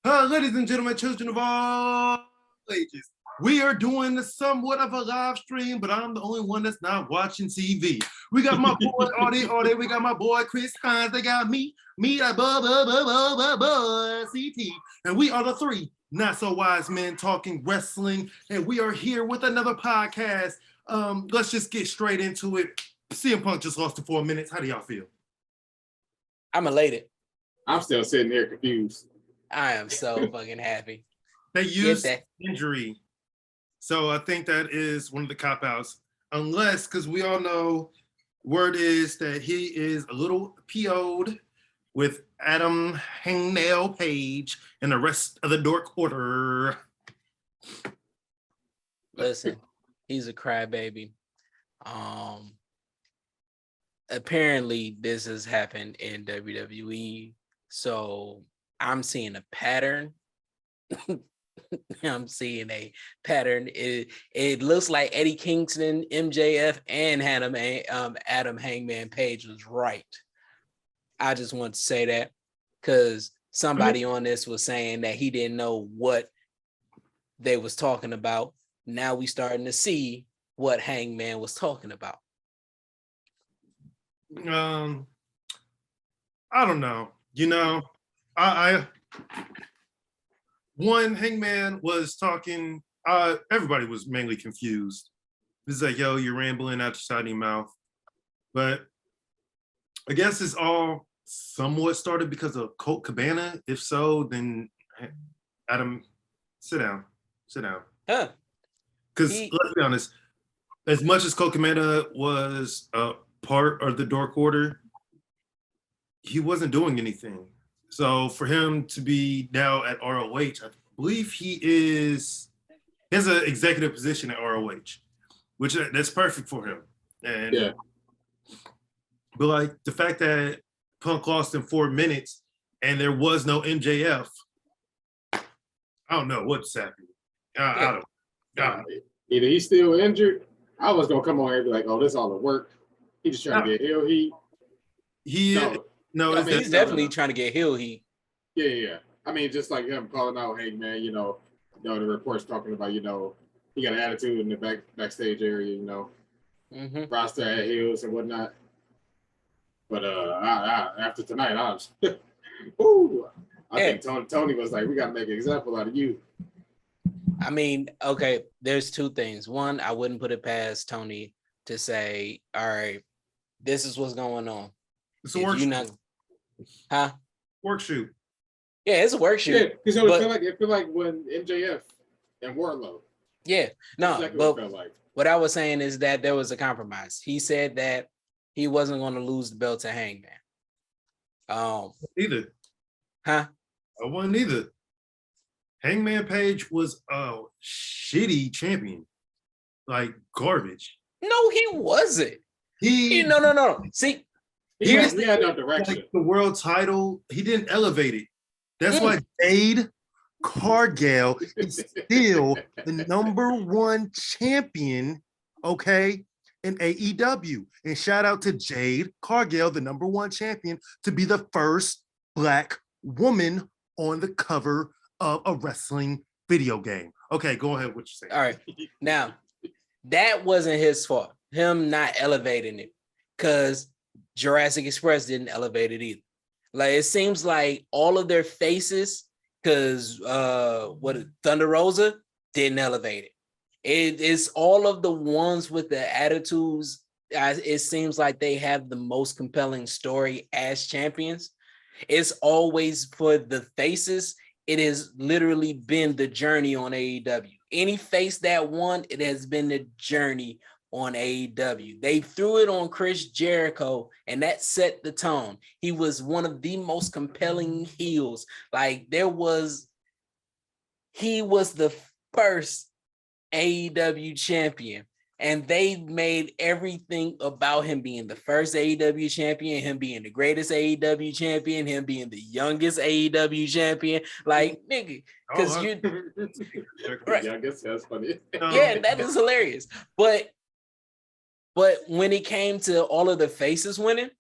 Ladies and gentlemen, children of all ages, we are doing somewhat of a live stream, but I'm the only one that's not watching TV. We got my boy Audie, we got my boy Chris Hines, they got me, boy, CT, and we are the three not so wise men talking wrestling, and we are here with another podcast. Let's just get straight into it. CM Punk just lost in 4 minutes. How do y'all feel? I'm elated. I'm still sitting here confused. I am so fucking happy. They used injury. So I think that is one of the cop-outs. Unless, because we all know, word is that he is a little PO'd with Adam Hangnail Page and the rest of the Dork Order. Listen, he's a crybaby. Apparently, this has happened in WWE. So I'm seeing a pattern. I'm seeing a pattern. It looks like Eddie Kingston, MJF, and Adam Hangman Page was right. I just want to say that because somebody on this was saying that he didn't know what they was talking about. Now we starting to see what Hangman was talking about. I don't know. You know, one Hangman was talking, everybody was mainly confused. It's like, yo, you're rambling out the side of your mouth. But I guess it's all somewhat started because of Colt Cabana. If so, then Adam, sit down. Huh. Because let's be honest, as much as Colt Cabana was a part of the Dork Order, he wasn't doing anything. So for him to be now at ROH, I believe he has an executive position at ROH, which that's perfect for him. And yeah. But like the fact that Punk lost in 4 minutes and there was no MJF, I don't know what's happening. I don't. Either he's still injured. I was gonna come on here and be like, "Oh, this all the work." He just trying to get heel heat. He's definitely trying to get heel heat. Yeah. I mean, just like him calling out, "Hey, man, the reports talking about, he got an attitude in the backstage area, roster at heels and whatnot." But after tonight, I was, I think Tony was like, "We got to make an example out of you." I mean, okay, there's two things. One, I wouldn't put it past Tony to say, all right, this is what's going on. It's a work shoot. Huh? Work shoot. Yeah, it's a work shoot. Yeah, because it feel like when MJF and Wardlow. Yeah, no, exactly but what it felt like. What I was saying is that there was a compromise. He said that he wasn't going to lose the belt to Hangman. Either. Huh? I wasn't either. Hangman Page was a shitty champion. Like garbage. No, he wasn't. No. See, he had no direction. Like the world title, he didn't elevate it. That's why Jade Cargill is still the #1 champion, okay, in AEW. And shout out to Jade Cargill, the #1 champion, to be the first Black woman on the cover of a wrestling video game. Okay, go ahead. What you say? All right. Now, that wasn't his fault. Him not elevating it, because Jurassic Express didn't elevate it either. Like, it seems like all of their faces, because Thunder Rosa didn't elevate it. It's all of the ones with the attitudes. It seems like they have the most compelling story as champions. It's always for the faces. It has literally been the journey on AEW. Any face that won, it has been the journey on AEW. They threw it on Chris Jericho, and that set the tone. He was one of the most compelling heels. Like, he was the first AEW champion. And they made everything about him being the first AEW champion, him being the greatest AEW champion, him being the youngest AEW champion. Like, nigga, because right. Yeah, I guess that's funny. Yeah, that is hilarious. But when it came to all of the faces winning,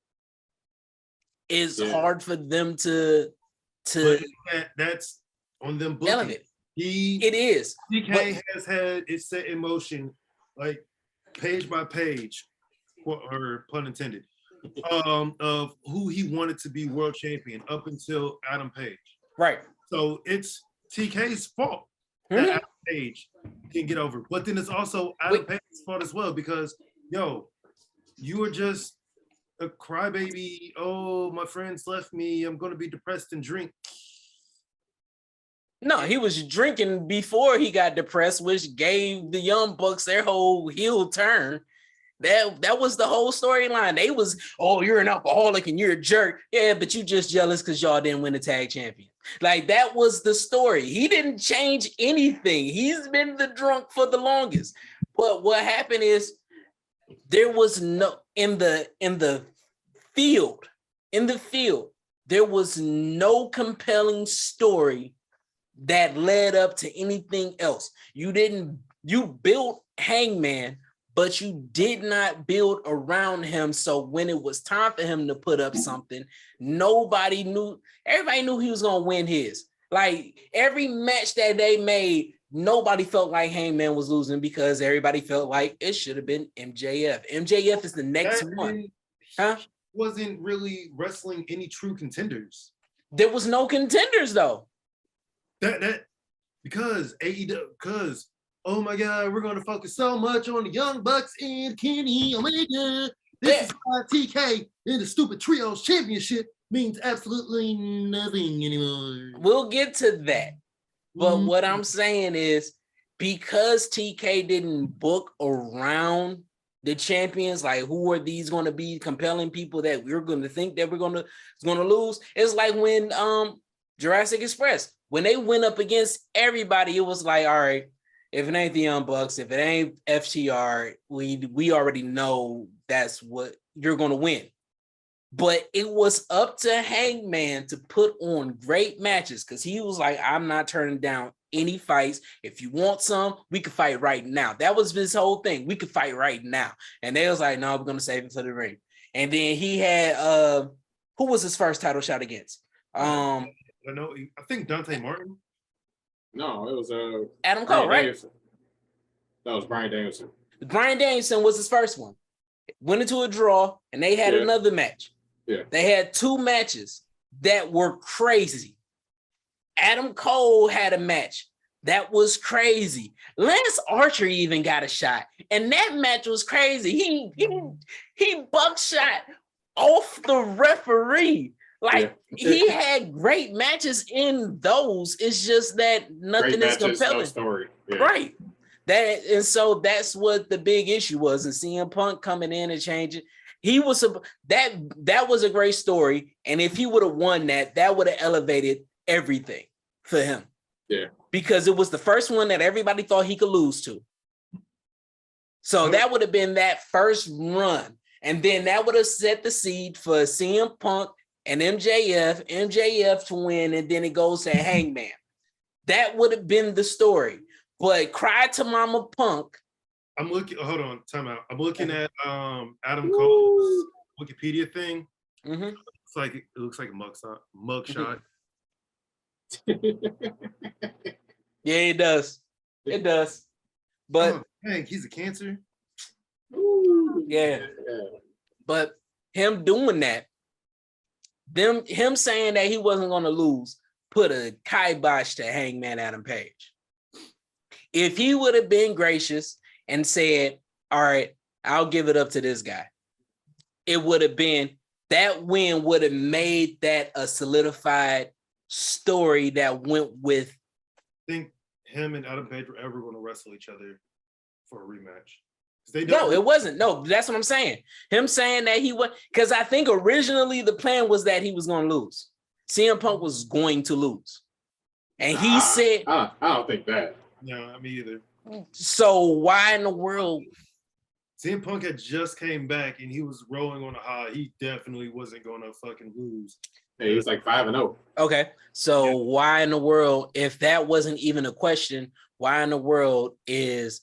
it's hard for them to that's on them booking. It is. TK has had it set in motion, like page by page, or pun intended, of who he wanted to be world champion up until Adam Page. Right. So it's TK's fault that Adam Page can get over. But then it's also Adam Page's fault as well because, you are just a crybaby. Oh, my friends left me. I'm going to be depressed and drink. No, he was drinking before he got depressed, which gave the Young Bucks their whole heel turn. That was the whole storyline. They was, oh, you're an alcoholic and you're a jerk. Yeah, but you just jealous because y'all didn't win the tag champion. Like, that was the story. He didn't change anything. He's been the drunk for the longest. But what happened is there was no in the field, there was no compelling story that led up to anything else. You built Hangman, but you did not build around him. So when it was time for him to put up something, everybody knew he was going to win his. Like, every match that they made, nobody felt like Hangman was losing because everybody felt like it should have been MJF. MJF is the next one. Huh? Wasn't really wrestling any true contenders. There was no contenders though. Because oh my God, we're gonna focus so much on the Young Bucks and Kenny Omega. This is why TK in the stupid trios championship means absolutely nothing anymore. We'll get to that. But what I'm saying is, because TK didn't book around the champions, like, who are these going to be compelling people that we're going to think that we're going to lose? It's like when Jurassic Express, when they went up against everybody, it was like, all right, if it ain't the Young Bucks, if it ain't FTR, we already know that's what you're going to win. But it was up to Hangman to put on great matches because he was like, I'm not turning down any fights. If you want some, we could fight right now. That was his whole thing. We could fight right now. And they was like, no, we're going to save it for the ring. And then he had, who was his first title shot against? I think Dante Martin. No, it was Adam Cole, right? Danielson. That was Bryan Danielson. Bryan Danielson was his first one. Went into a draw, and they had another match. Yeah. They had two matches that were crazy. Adam Cole had a match that was crazy. Lance Archer even got a shot, and that match was crazy. He buckshot off the referee. Like, he had great matches in those. It's just that nothing is compelling. No story. Yeah. Right. And so that's what the big issue was. And CM Punk coming in and changing. He was that was a great story. And if he would have won that would have elevated everything for him. Yeah. Because it was the first one that everybody thought he could lose to. So that would have been that first run. And then that would have set the seed for CM Punk and MJF to win, and then it goes to Hangman. That would have been the story. But Cry to Mama Punk. I'm looking, hold on, time out. I'm looking at Adam Cole's Wikipedia thing. Mm-hmm. It looks like a mugshot. Yeah, it does. It does. But Hank, he's a Cancer. Yeah. But him doing that, him saying that he wasn't going to lose, put a kibosh to Hangman Adam Page. If he would have been gracious and said, all right, I'll give it up to this guy, it would have been, that win would have made that a solidified story that went with. I think him and Adam Page were ever going to wrestle each other for a rematch. No, it wasn't. No, that's what I'm saying. Him saying that he was, because I think originally the plan was that he was going to lose. CM Punk was going to lose. And he said, I don't think that. No, me either. So why in the world? CM Punk had just came back and he was rolling on a high. He definitely wasn't going to fucking lose. Hey, he was like 5-0. Okay. So why in the world, if that wasn't even a question, why in the world is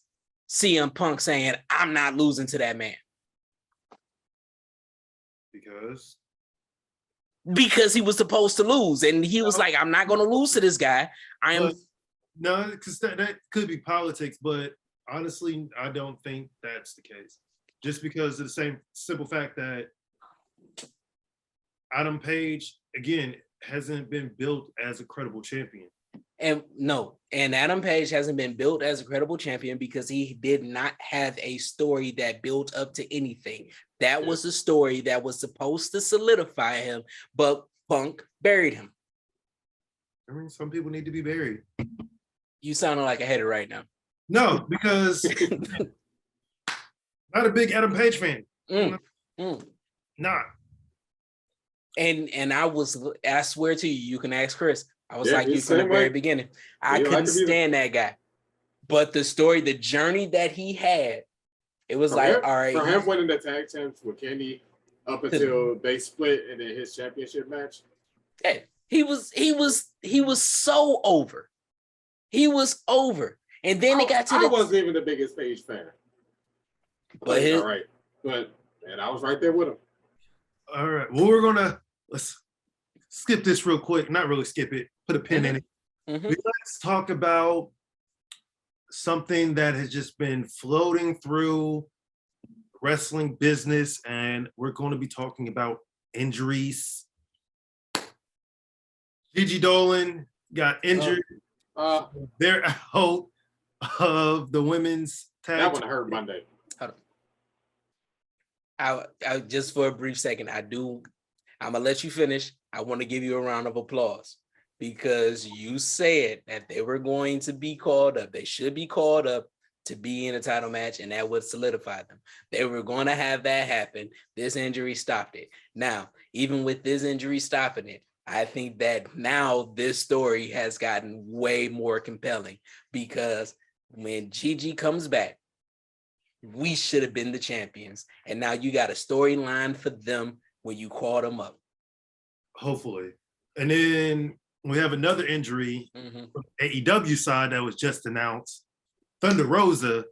CM Punk saying, I'm not losing to that man? Because because he was supposed to lose, and he was like, "I'm not going to lose to this guy." No, because that could be politics, but honestly, I don't think that's the case. Just because of the same simple fact that Adam Page, again, hasn't been built as a credible champion. And Adam Page hasn't been built as a credible champion because he did not have a story that built up to anything. That was a story that was supposed to solidify him, but Punk buried him. I mean, some people need to be buried. You sounding like a hater right now. No, because not a big Adam Page fan. Not. And I swear to you, you can ask Chris. I was like you from the very beginning. I couldn't stand that guy. But the story, the journey that he had, it was like, all right. For him winning the tag teams with Kenny up until they split and then his championship match. Yeah, he was so over. He was over. And then it got to I wasn't even the biggest Page fan. But all right. And I was right there with him. All right. Well, let's skip this real quick. Not really skip it. Put a pin in it. Let's talk about something that has just been floating through wrestling business, and we're going to be talking about injuries. Gigi Dolan got injured. They're out of the women's tag. That one hurt Monday. I just for a brief second, I'm gonna let you finish. I want to give you a round of applause because you said that they were going to be called up. They should be called up to be in a title match, and that would solidify them. They were going to have that happen. This injury stopped it. Now, even with this injury stopping it, I think that now this story has gotten way more compelling because when Gigi comes back, we should have been the champions. And now you got a storyline for them when you call them up. Hopefully. And then we have another injury from the AEW side that was just announced. Thunder Rosa,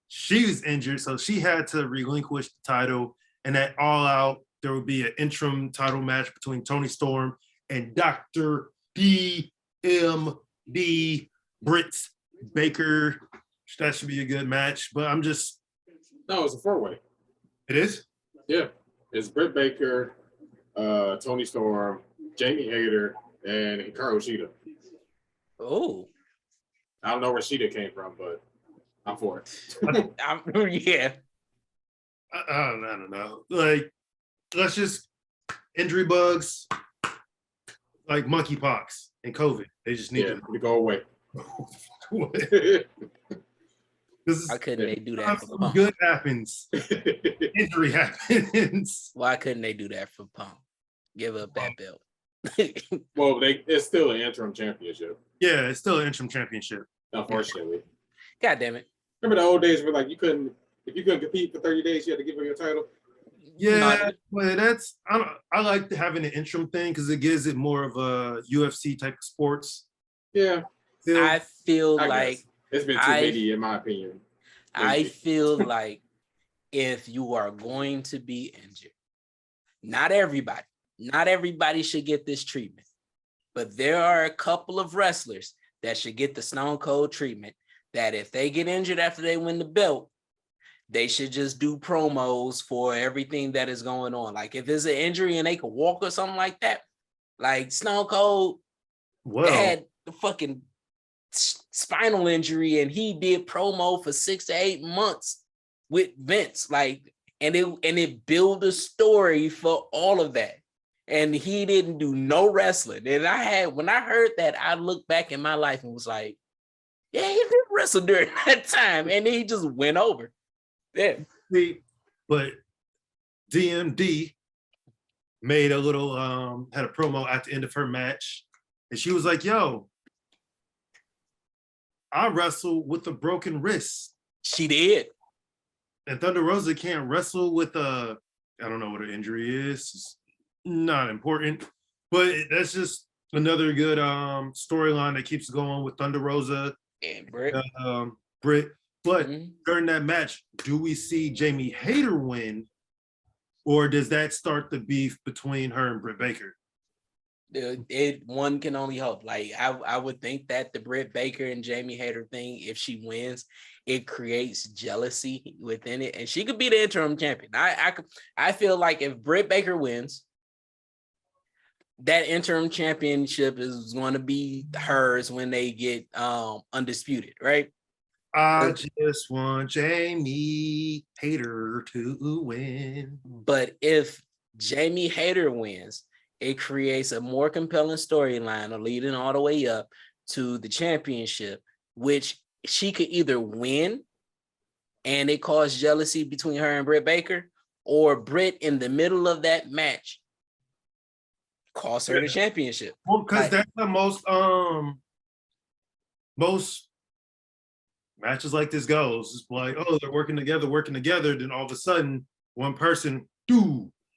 she was injured, so she had to relinquish the title. And at All Out, there would be an interim title match between Toni Storm and Dr. BMB Britt Baker. That should be a good match, but I'm just... No, it's a four-way. It is? Yeah. It's Britt Baker, Toni Storm, Jamie Hayter, and Hikaru Shida. Oh. I don't know where Shida came from, but I'm for it. Yeah. I don't know. Like, let's just... Injury bugs, like monkeypox and COVID. They just need to go away. Why couldn't they do that for Punk? Good happens. Injury happens. Why couldn't they do that for Punk? Give up that belt. Well, it's still an interim championship. Yeah, it's still an interim championship. Unfortunately. God damn it. Remember the old days where like if you couldn't compete for 30 days, you had to give up your title? Yeah, but I like having an interim thing because it gives it more of a UFC type of sports. Yeah. I feel like it's been too many, in my opinion. I feel like if you are going to be injured, not everybody should get this treatment, but there are a couple of wrestlers that should get the Stone Cold treatment that if they get injured after they win the belt, they should just do promos for everything that is going on. Like if it's an injury and they could walk or something like that, like Stone Cold had the fucking spinal injury and he did promo for 6 to 8 months with Vince, like, and it built a story for all of that. And he didn't do no wrestling. And when I heard that, I looked back in my life and was like, yeah, he did wrestle during that time. And then he just went over. Yeah. But DMD made a little had a promo at the end of her match, and she was like, yo, I wrestle with a broken wrist. She did. And Thunder Rosa can't wrestle with I don't know what her injury is. It's not important. But that's just another good storyline that keeps going with Thunder Rosa and Britt. But during that match, do we see Jamie Hayter win, or does that start the beef between her and Britt Baker? One can only hope. Like I would think that the Britt Baker and Jamie Hayter thing, if she wins, it creates jealousy within it, and she could be the interim champion. I feel like if Britt Baker wins, that interim championship is going to be hers when they get undisputed, right? I just want Jamie Hayter to win. But if Jamie Hayter wins, it creates a more compelling storyline of leading all the way up to the championship, which she could either win and it caused jealousy between her and Britt Baker, or Britt in the middle of that match cost her the championship. Well, because that's the most matches like this goes. It's like, oh, they're working together. Then all of a sudden, one person,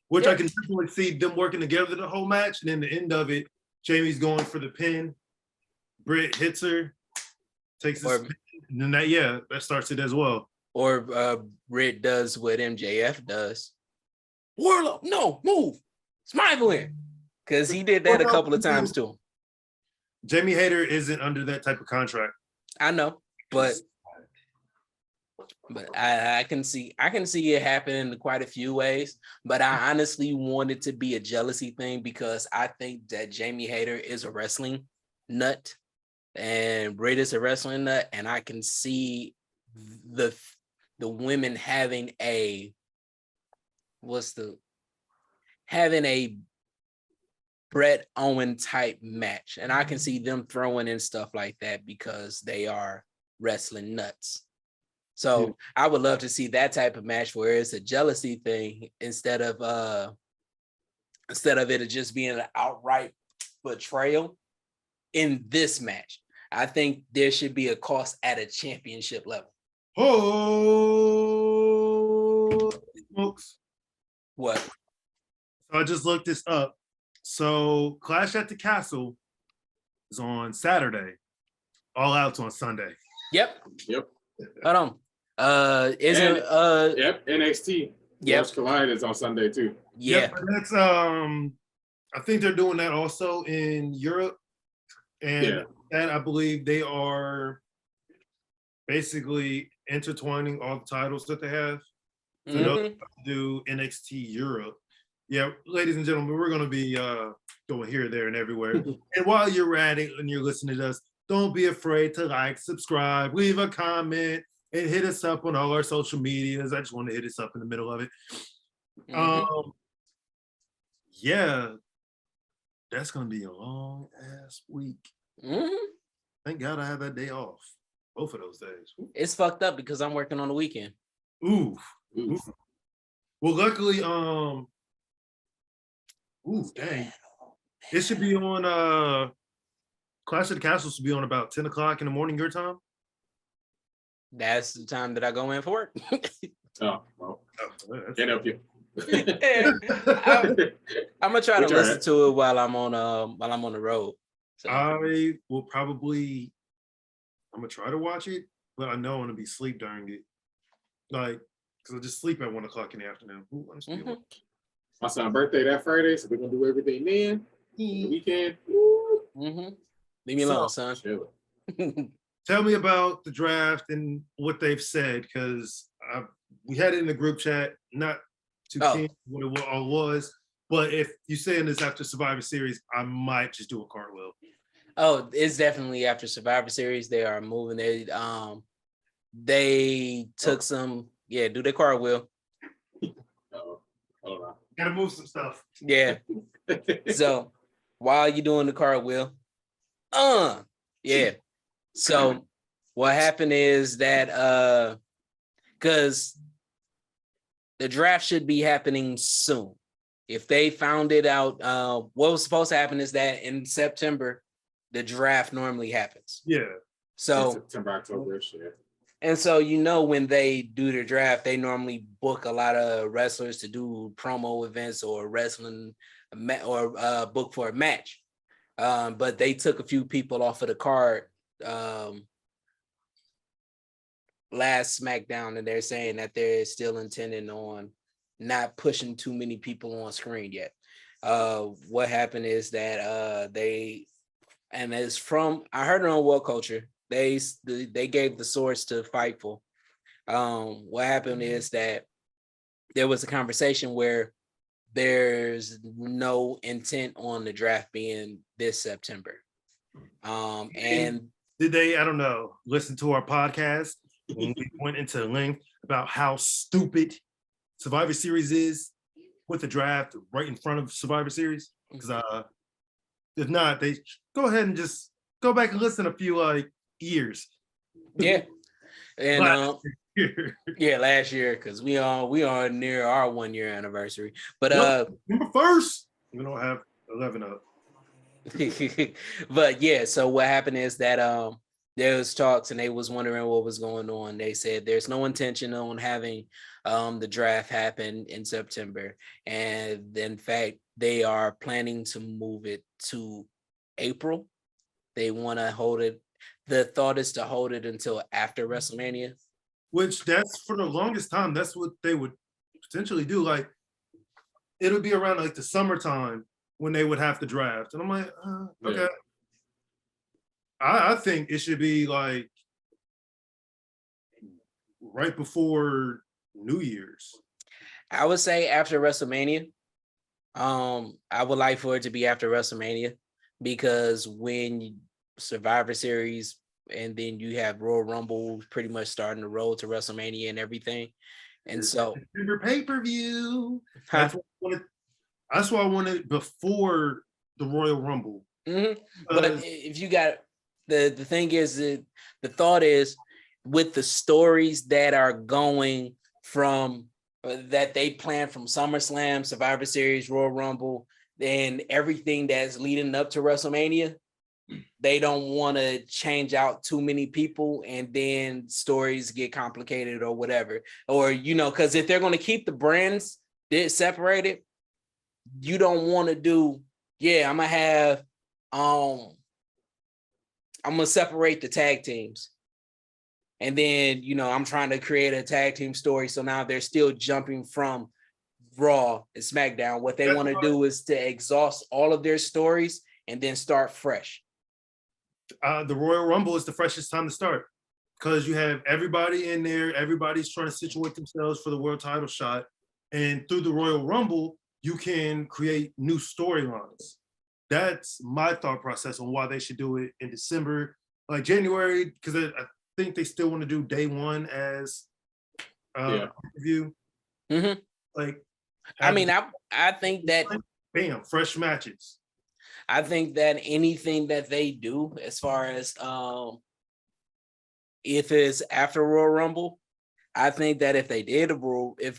which I can definitely see them working together the whole match. And then the end of it, Jamie's going for the pin. Britt hits her, takes the spin, and then that starts it as well. Or Britt does what MJF does. Warlow, no, move. It's my win. Because he did that a couple of times too. Jamie Hayter isn't under that type of contract. I know, but I can see it happening in quite a few ways. But I honestly want it to be a jealousy thing because I think that Jamie Hayter is a wrestling nut and Britt is a wrestling nut, and I can see the women having a Bret Owen type match, and I can see them throwing in stuff like that because they are wrestling nuts. So I would love to see that type of match where it's a jealousy thing instead of it just being an outright betrayal in this match. I think there should be a cost at a championship level. Oh, smokes. What? So I just looked this up. So Clash at the Castle is on Saturday. All Out's on Sunday. Yep. Hold on. NXT. Yep. Collide is on Sunday too. Yeah. Yep, that's I think they're doing that also in Europe. And that I believe they are basically intertwining all the titles that they have. So they'll do NXT Europe. Yeah, ladies and gentlemen, we're going to be going here, there, and everywhere. And while you're at it and you're listening to us, don't be afraid to like, subscribe, leave a comment, and hit us up on all our social medias. I just want to hit us up in the middle of it. That's going to be a long-ass week. Thank God I have that day off. Both of those days. It's fucked up because I'm working on the weekend. Ooh. Well, luckily, dang. It should be on Clash of the Castle should be on about 10 o'clock in the morning your time. That's the time that I go in for work. Can't help you. I'm gonna try to listen to it while I'm on the road. So. I will probably I'm gonna try to watch it, but I know I'm gonna be asleep during it. Like, because I just sleep at 1 o'clock in the afternoon. My son's birthday that Friday, so we're gonna do everything then. The weekend. Leave me alone, son. Tell me about the draft and what they've said, because we had it in the group chat, not too keen what it all was. But if you saying this after Survivor Series, I might just do a cartwheel. Oh, it's definitely after Survivor Series. They are moving it. They took some, do their cartwheel. Gotta move some stuff. Yeah. So while you're doing the cartwheel, So what happened is that because the draft should be happening soon. If they found it out, what was supposed to happen is that in September, the draft normally happens. Yeah. So September, October, shit. And so, when they do their draft, they normally book a lot of wrestlers to do promo events or wrestling or book for a match. But they took a few people off of the card last SmackDown, and they're saying that they're still intending on not pushing too many people on screen yet. What happened is that it's from, I heard it on World Culture. They gave the source to Fightful. What happened is that there was a conversation where there's no intent on the draft being this September. And did they, I don't know, listen to our podcast when we went into length about how stupid Survivor Series is with the draft right in front of Survivor Series? Because if not, they go ahead and just go back and listen a few years. Yeah. And yeah, last year, because we are near our 1 year anniversary. But November 1st, we don't have 11 up. But yeah, so what happened is that there was talks and they was wondering what was going on. They said there's no intention on having the draft happen in September, and in fact they are planning to move it to April. They want to hold it. The thought is to hold it until after WrestleMania, which that's for the longest time that's what they would potentially do. Like it'll be around like the summertime when they would have to draft. And I'm like, okay. Yeah. I think it should be like right before New Year's. I would say after WrestleMania. I would like for it to be after WrestleMania, because when Survivor Series and then you have Royal Rumble pretty much starting the road to WrestleMania and everything. And so your pay-per-view. That's why I wanted before the Royal Rumble. Mm-hmm. But if you got the thing is that the thought is with the stories that are going from that they plan from SummerSlam, Survivor Series, Royal Rumble, and everything that's leading up to WrestleMania, they don't want to change out too many people and then stories get complicated or whatever. Or, because if they're going to keep the brands separated, you don't want to do, I'm going to have, I'm going to separate the tag teams. And then, I'm trying to create a tag team story. So now they're still jumping from Raw and SmackDown. What they want to do is to exhaust all of their stories and then start fresh. The Royal Rumble is the freshest time to start because you have everybody in there. Everybody's trying to situate themselves for the world title shot. And through the Royal Rumble, you can create new storylines. That's my thought process on why they should do it in December, like January, because I think they still want to do day one as review. Mm-hmm. Like, I think that fresh matches. I think that anything that they do as far as if it's after Royal Rumble, I think that if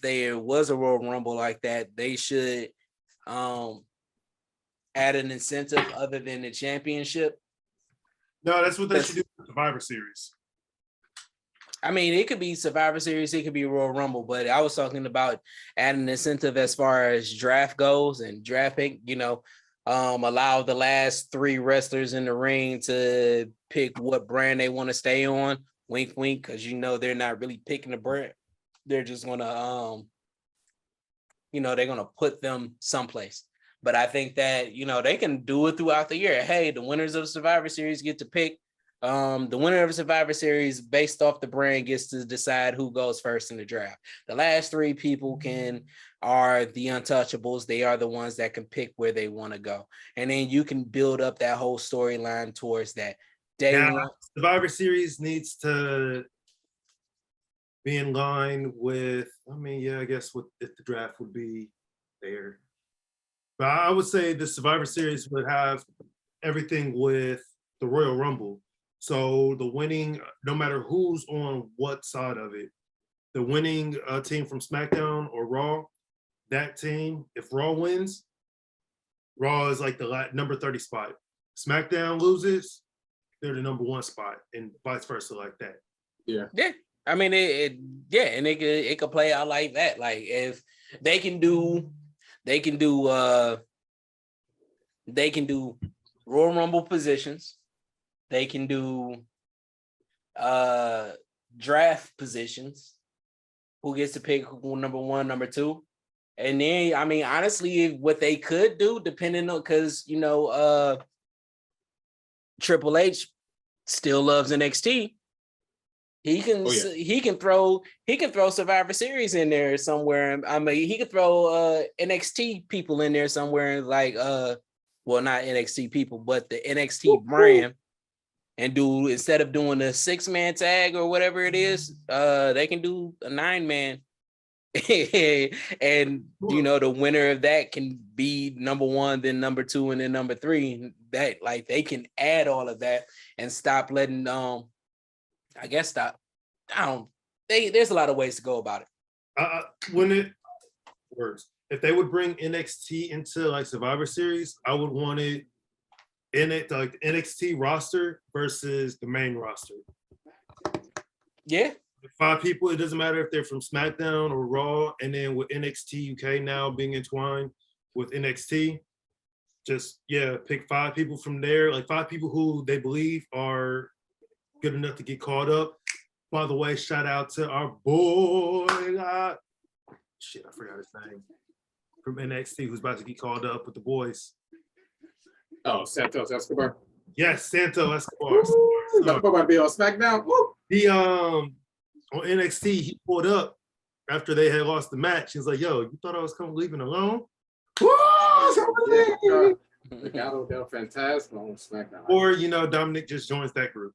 there was a Royal Rumble like that, they should add an incentive other than the championship. No, that's what they should do with Survivor Series. It could be Survivor Series, it could be Royal Rumble, but I was talking about adding an incentive as far as draft goes and draft pick, allow the last 3 wrestlers in the ring to pick what brand they want to stay on. Wink, wink, because they're not really picking the brand. They're just gonna they're gonna put them someplace. But I think that they can do it throughout the year. Hey, the winners of Survivor Series get to pick. The winner of Survivor Series, based off the brand, gets to decide who goes first in the draft. The last 3 people are the untouchables. They are the ones that can pick where they want to go. And then you can build up that whole storyline towards that. Survivor Series needs to be in line with, I guess if the draft would be there. But I would say the Survivor Series would have everything with the Royal Rumble. So the winning, no matter who's on what side of it, the winning team from SmackDown or Raw, that team, if Raw wins, Raw is like the number 30 spot. SmackDown loses, they're the number 1 spot, and vice versa like that. Yeah. Yeah. And it could play out like that. Like if they can do Royal Rumble positions, they can do draft positions. Who gets to pick number 1, number 2? And then, I mean, honestly, what they could do, depending on, because Triple H still loves NXT. He can throw Survivor Series in there somewhere. I mean, he could throw NXT people in there somewhere, like well, not NXT people, but the NXT brand, and do, instead of doing a 6-man tag or whatever it is, they can do a 9-man. And the winner of that can be number 1, then number 2, and then number 3. That, like, they can add all of that and stop letting there's a lot of ways to go about it. When it works, if they would bring NXT into like Survivor Series, I would want it in it like NXT roster versus the main roster. Yeah. 5 people, it doesn't matter if they're from SmackDown or Raw, and then with NXT UK now being entwined with NXT, just pick 5 people from there, like 5 people who they believe are good enough to get called up. By the way, shout out to our boy, I forgot his name, from NXT, who's about to get called up with the boys. Oh, Santos Escobar. Yes, Santos Escobar. About to be on SmackDown. Woo! He on NXT, he pulled up after they had lost the match. He's like, "Yo, you thought I was leaving alone?" Gargano Del Fantasma on SmackDown. Or Dominic just joins that group.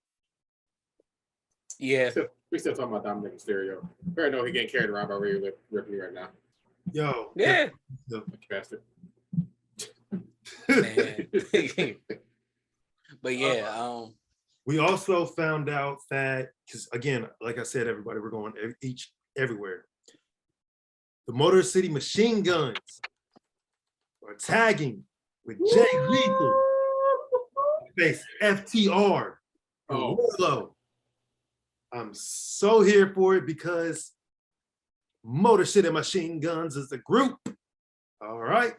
Yeah, we still talking about Dominic Mysterio. I know he getting carried around by Rhea Ripley right now. Yo, yeah, bastard. But yeah, we also found out that, because again, like I said, everybody, we're going everywhere. The Motor City Machine Guns are tagging with Jay Lethal, face FTR, Wardlow. I'm so here for it because Motor City Machine Guns is a group. All right.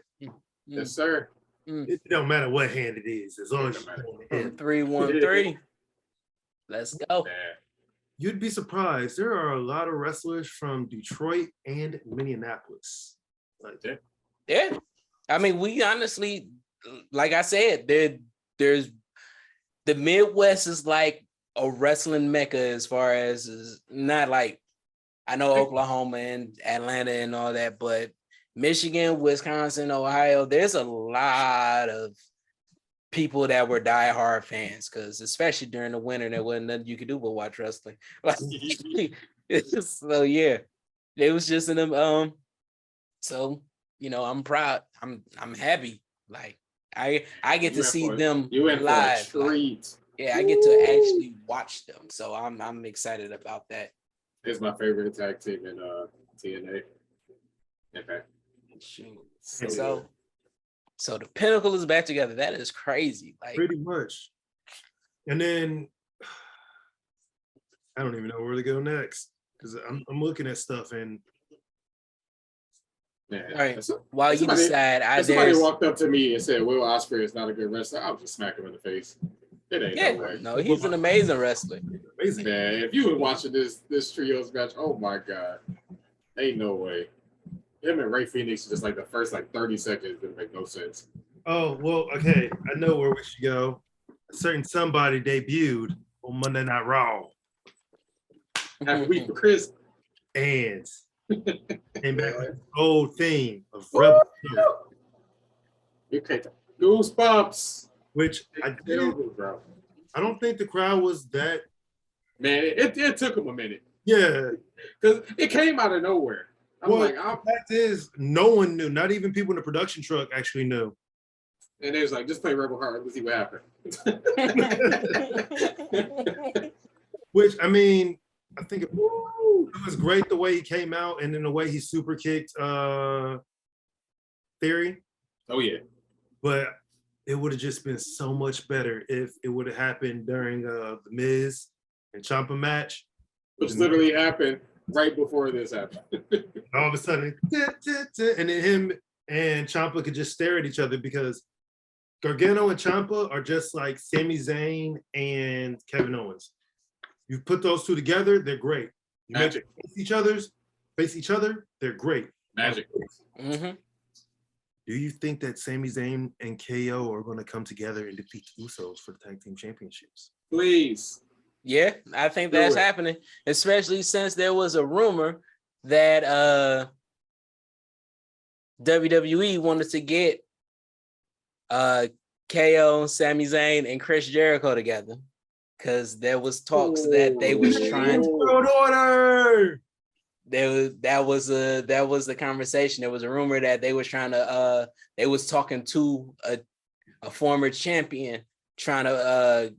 Yes, sir. It don't matter what hand it is, as long as 3-1-3. Let's go. You'd be surprised. There are a lot of wrestlers from Detroit and Minneapolis. Yeah. I mean, we honestly, like I said, there's the Midwest is like a wrestling mecca, as far as, not like, I know Oklahoma and Atlanta and all that, but Michigan, Wisconsin, Ohio, there's a lot of people that were diehard fans, because especially during the winter, there wasn't nothing you could do but watch wrestling. So yeah, it was just so I'm proud. I'm happy. Like I get to see them live. Yeah, I get to actually watch them. So I'm excited about that. It's my favorite tag team in TNA. Okay. So the Pinnacle is back together. That is crazy. Like, pretty much. And then I don't even know where to go next, because I'm looking at stuff and. Man, all right. While you decide, somebody walked up to me and said, "Will Ospreay is not a good wrestler," I'll just smack him in the face. It ain't no way. No, he's an amazing wrestler. Amazing. Man, if you were watching this trios match, oh my God, ain't no way. Him and Ray Phoenix, just like the first 30 seconds, didn't make no sense. Oh, well, okay. I know where we should go. A certain somebody debuted on Monday Night Raw. Happy week for Chris. And came back with the old theme of Rebel. Okay, goosebumps. Which I don't think the crowd was that. Man, it took him a minute. Yeah. Because it came out of nowhere. The fact is, no one knew. Not even people in the production truck actually knew. And they was like, just play Rebel Heart. Let's see what happens. Which, I mean, I think it was great the way he came out, and then the way he super kicked Theory. Oh, yeah. But it would have just been so much better if it would have happened during the Miz and Ciampa match. Which literally happened right before this happened. All of a sudden, and then him and Ciampa could just stare at each other, because Gargano and Ciampa are just like Sami Zayn and Kevin Owens. You put those two together, they're great. You Magic. Face each other, they're great. Magic. Mm-hmm. Do you think that Sami Zayn and KO are going to come together and defeat the Usos for the tag team championships? Please. Yeah, I think that's happening, especially since there was a rumor that WWE wanted to get KO, Sami Zayn, and Chris Jericho together because there was talks that they was trying to. Order. That was the conversation. There was a rumor that they was trying to they was talking to a former champion trying to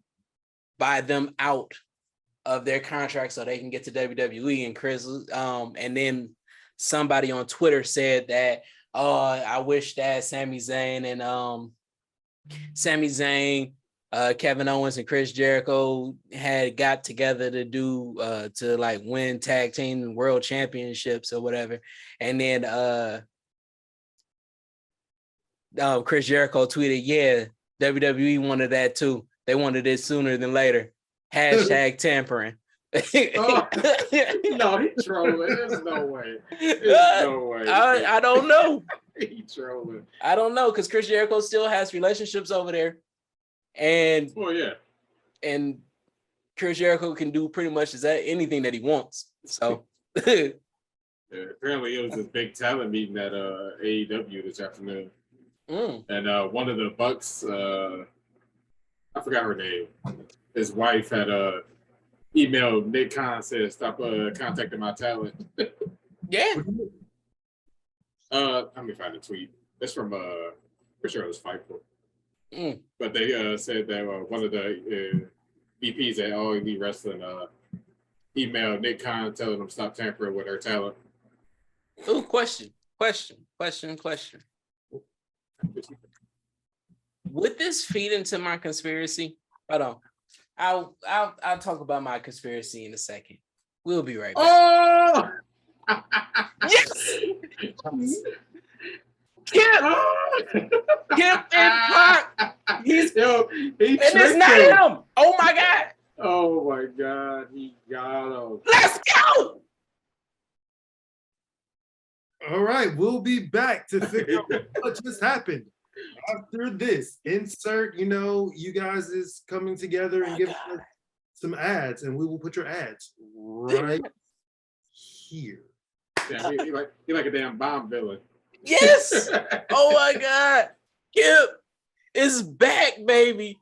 buy them out of their contract so they can get to WWE. And Chris and then somebody on Twitter said that I wish that Sami Zayn, Kevin Owens and Chris Jericho had got together to do to like win tag team world championships or whatever. And then Chris Jericho tweeted, yeah, WWE wanted that too. They wanted it sooner than later. Hashtag tampering. No, he's trolling. There's no way. There's no way. I don't know. He's trolling. I don't know because Chris Jericho still has relationships over there. And and Chris Jericho can do pretty much anything that he wants. So apparently it was this big talent meeting at AEW this afternoon. And one of the Bucks, I forgot her name. His wife had emailed Nick Khan, said stop contacting my talent. Yeah. Let me find the tweet. It's from for sure it was Fight Forver. But they said that one of the VPs at All Elite Wrestling emailed Nick Khan telling him stop tampering with her talent. Ooh, question. Would this feed into my conspiracy? Hold on. I'll talk about my conspiracy in a second. We'll be right back. Oh! Yes! Kip and Pac. And it's not him. Oh my God. Oh my God. He got him. Let's go. All right, we'll be back to figure out what just happened. After this, insert, you guys is coming together and giving us some ads, and we will put your ads right here. Yeah, he like a damn bomb villain. Yes. Oh my God. Kip is back, baby.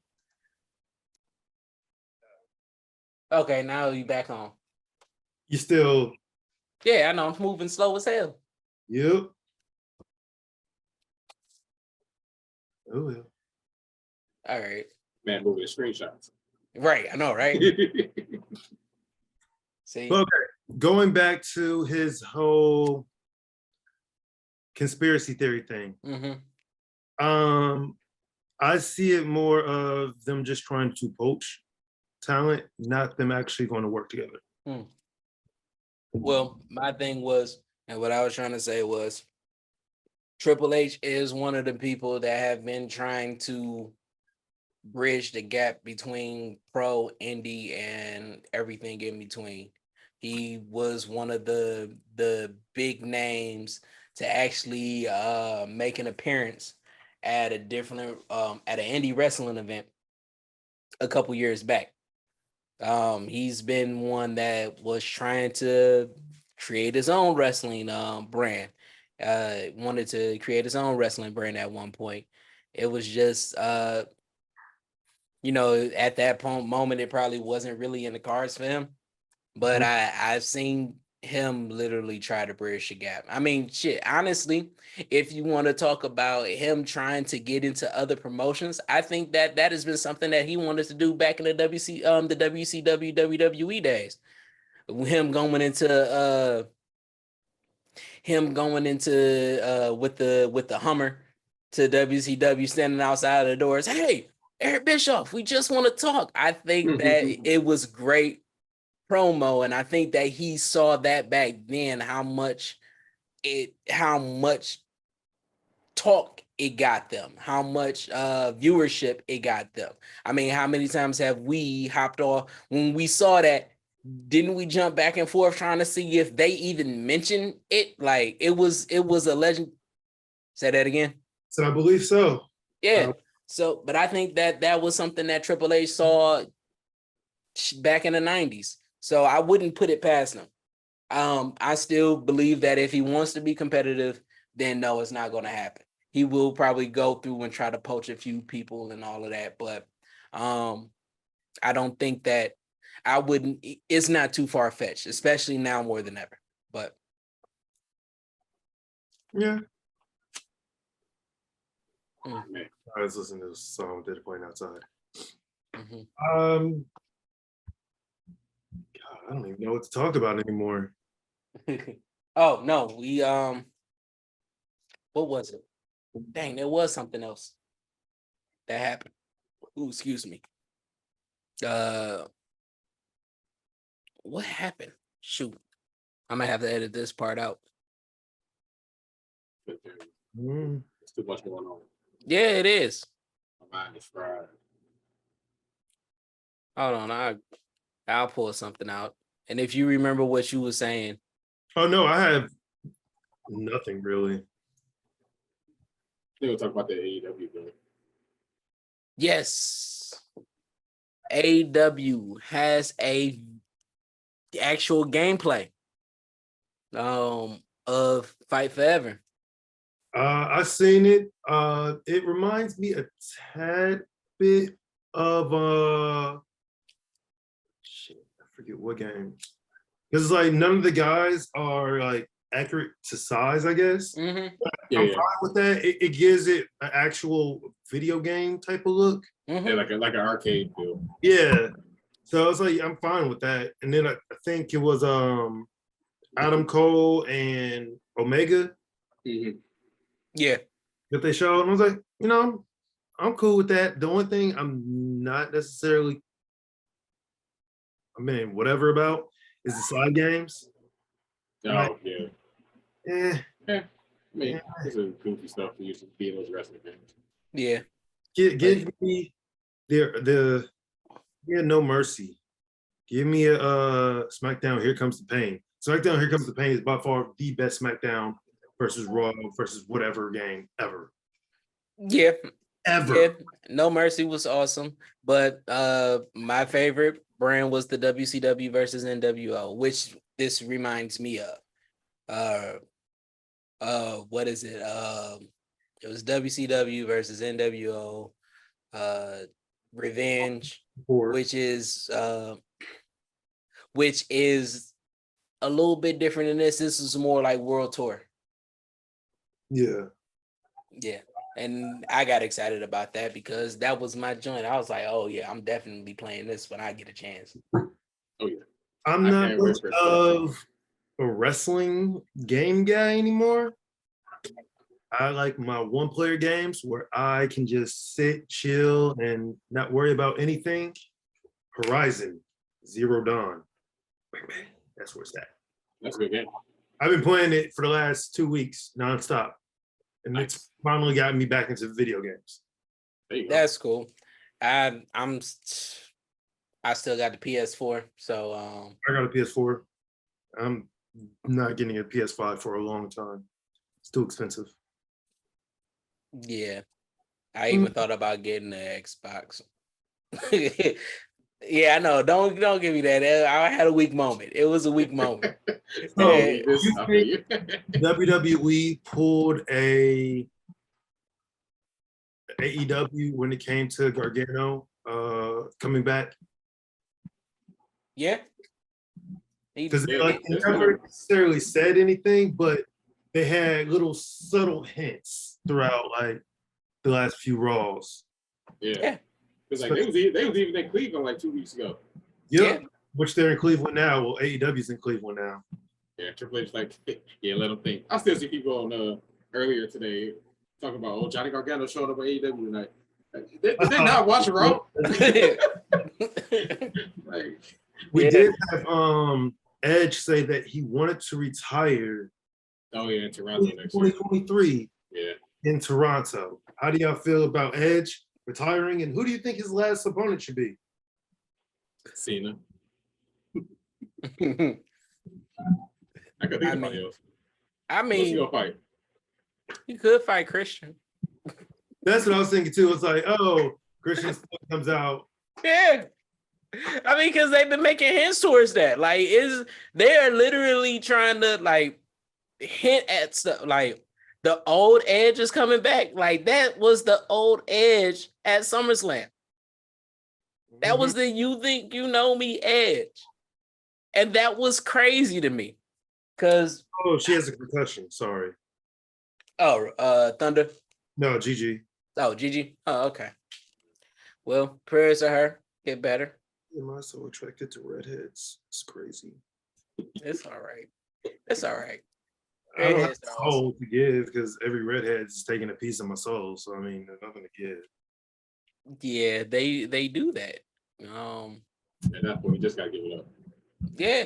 Okay, now you back on. You still? Yeah, I know. I'm moving slow as hell. Yep. Oh, yeah. All right. Man, moving screenshots. Right, I know, right? See? Okay, going back to his whole conspiracy theory thing. I see it more of them just trying to poach talent, not them actually going to work together. Well, my thing was, and what I was trying to say was, Triple H is one of the people that have been trying to bridge the gap between pro, indie, and everything in between. He was one of the big names to actually make an appearance at a different at an indie wrestling event a couple years back. He's been one that was trying to create his own wrestling brand. Wanted to create his own wrestling brand at one point. It was just at that moment it probably wasn't really in the cards for him. But I've seen him literally try to bridge the gap. I mean, shit, honestly, if you want to talk about him trying to get into other promotions, I think that has been something that he wanted to do back in the WCW, WWE days. Him going into with the Hummer to WCW, standing outside of the doors. Hey, Eric Bischoff, we just want to talk. I think that it was great promo, and I think that he saw that back then how much talk it got them, how much viewership it got them. I mean, how many times have we hopped off when we saw that didn't we jump back and forth trying to see if they even mentioned it? Like it was a legend. Say that again. So I believe so. Yeah. So, but I think that was something that Triple H saw back in the 90s. So I wouldn't put it past him. I still believe that if he wants to be competitive, then no, it's not going to happen. He will probably go through and try to poach a few people and all of that. But I don't think that it's not too far fetched, especially now more than ever. But yeah. Man. I was listening to this song that they're playing outside. Mm-hmm. God, I don't even know what to talk about anymore. Oh no, we what was it? Dang, there was something else that happened. Ooh, excuse me. What happened? Shoot, I'm gonna have to edit this part out. It's too much going on. Yeah, it is. My mind is fried. Hold on, I'll pull something out. And if you remember what you were saying. Oh no, I have nothing really. They will talk about the AEW game. Yes. AEW has a actual gameplay of Fight Forever. I've seen it. It reminds me a tad bit of shit, I forget what game. Because it's like none of the guys are like accurate to size, I guess. Mm-hmm. Yeah, I'm fine with that. It gives it an actual video game type of look. Mm-hmm. Yeah, like an arcade feel. Yeah. So it's like I'm fine with that. And then I think it was Adam Cole and Omega. Mm-hmm. Yeah. That they showed. And I was like, I'm cool with that. The only thing I'm not necessarily, whatever about is the side games. Oh, like, yeah. I mean, this is goofy stuff to use to be in those wrestling games. Yeah. Give me the No Mercy. Give me a SmackDown Here Comes the Pain. SmackDown Here Comes the Pain is by far the best SmackDown versus Raw versus whatever game ever. Yeah. Ever. Yeah. No Mercy was awesome. But my favorite brand was the WCW versus NWO, which this reminds me of. What is it? It was WCW versus NWO, Revenge, which is a little bit different than this. This is more like World Tour. Yeah. Yeah. And I got excited about that because that was my joint. I was like, oh yeah, I'm definitely playing this when I get a chance. Oh yeah. I'm not much of a wrestling game guy anymore. I like my one-player games where I can just sit, chill, and not worry about anything. Horizon Zero Dawn. That's where it's at. That's a good game. I've been playing it for the last 2 weeks nonstop, and it's finally gotten me back into video games. That's cool. I still got the PS4, so I got a PS4. I'm not getting a PS5 for a long time. It's too expensive. Yeah, I even thought about getting an Xbox. Yeah, I know. Don't give me that. I had a weak moment. It was a weak moment. WWE pulled a AEW when it came to Gargano coming back? Yeah. Because they never necessarily said anything, but they had little subtle hints throughout like the last few Raws. Yeah. Because like they was even in Cleveland like 2 weeks ago. Yep. Yeah. Which they're in Cleveland now. Well, AEW's in Cleveland now. Yeah, Triple H like, yeah, let them think. I still see people on earlier today talking about, Johnny Gargano showed up at AEW tonight. Did they not watch Raw? We did have Edge say that he wanted to retire. Oh yeah, in Toronto next 2023. Yeah. In Toronto. How do y'all feel about Edge retiring, and who do you think his last opponent should be? Cena. I could think about else. I mean, he'll fight. He could fight Christian. That's what I was thinking too. It's like, oh, Christian comes out. Yeah. I mean, because they've been making hints towards that. Like, they are literally trying to like hint at stuff. Like, the old Edge is coming back. Like, that was the old Edge at SummerSlam. That was the "you think you know me" Edge. And that was crazy to me. Because she has a concussion. Sorry. Oh, Thunder? No, Gigi. Oh, Gigi? Oh, okay. Well, prayers to her. Get better. Am I so attracted to redheads? It's crazy. It's all right. It's all right. I don't have a soul to give because every redhead's taking a piece of my soul. So I mean, there's nothing to give. Yeah, they do that. At that point, you just gotta give it up. Yeah.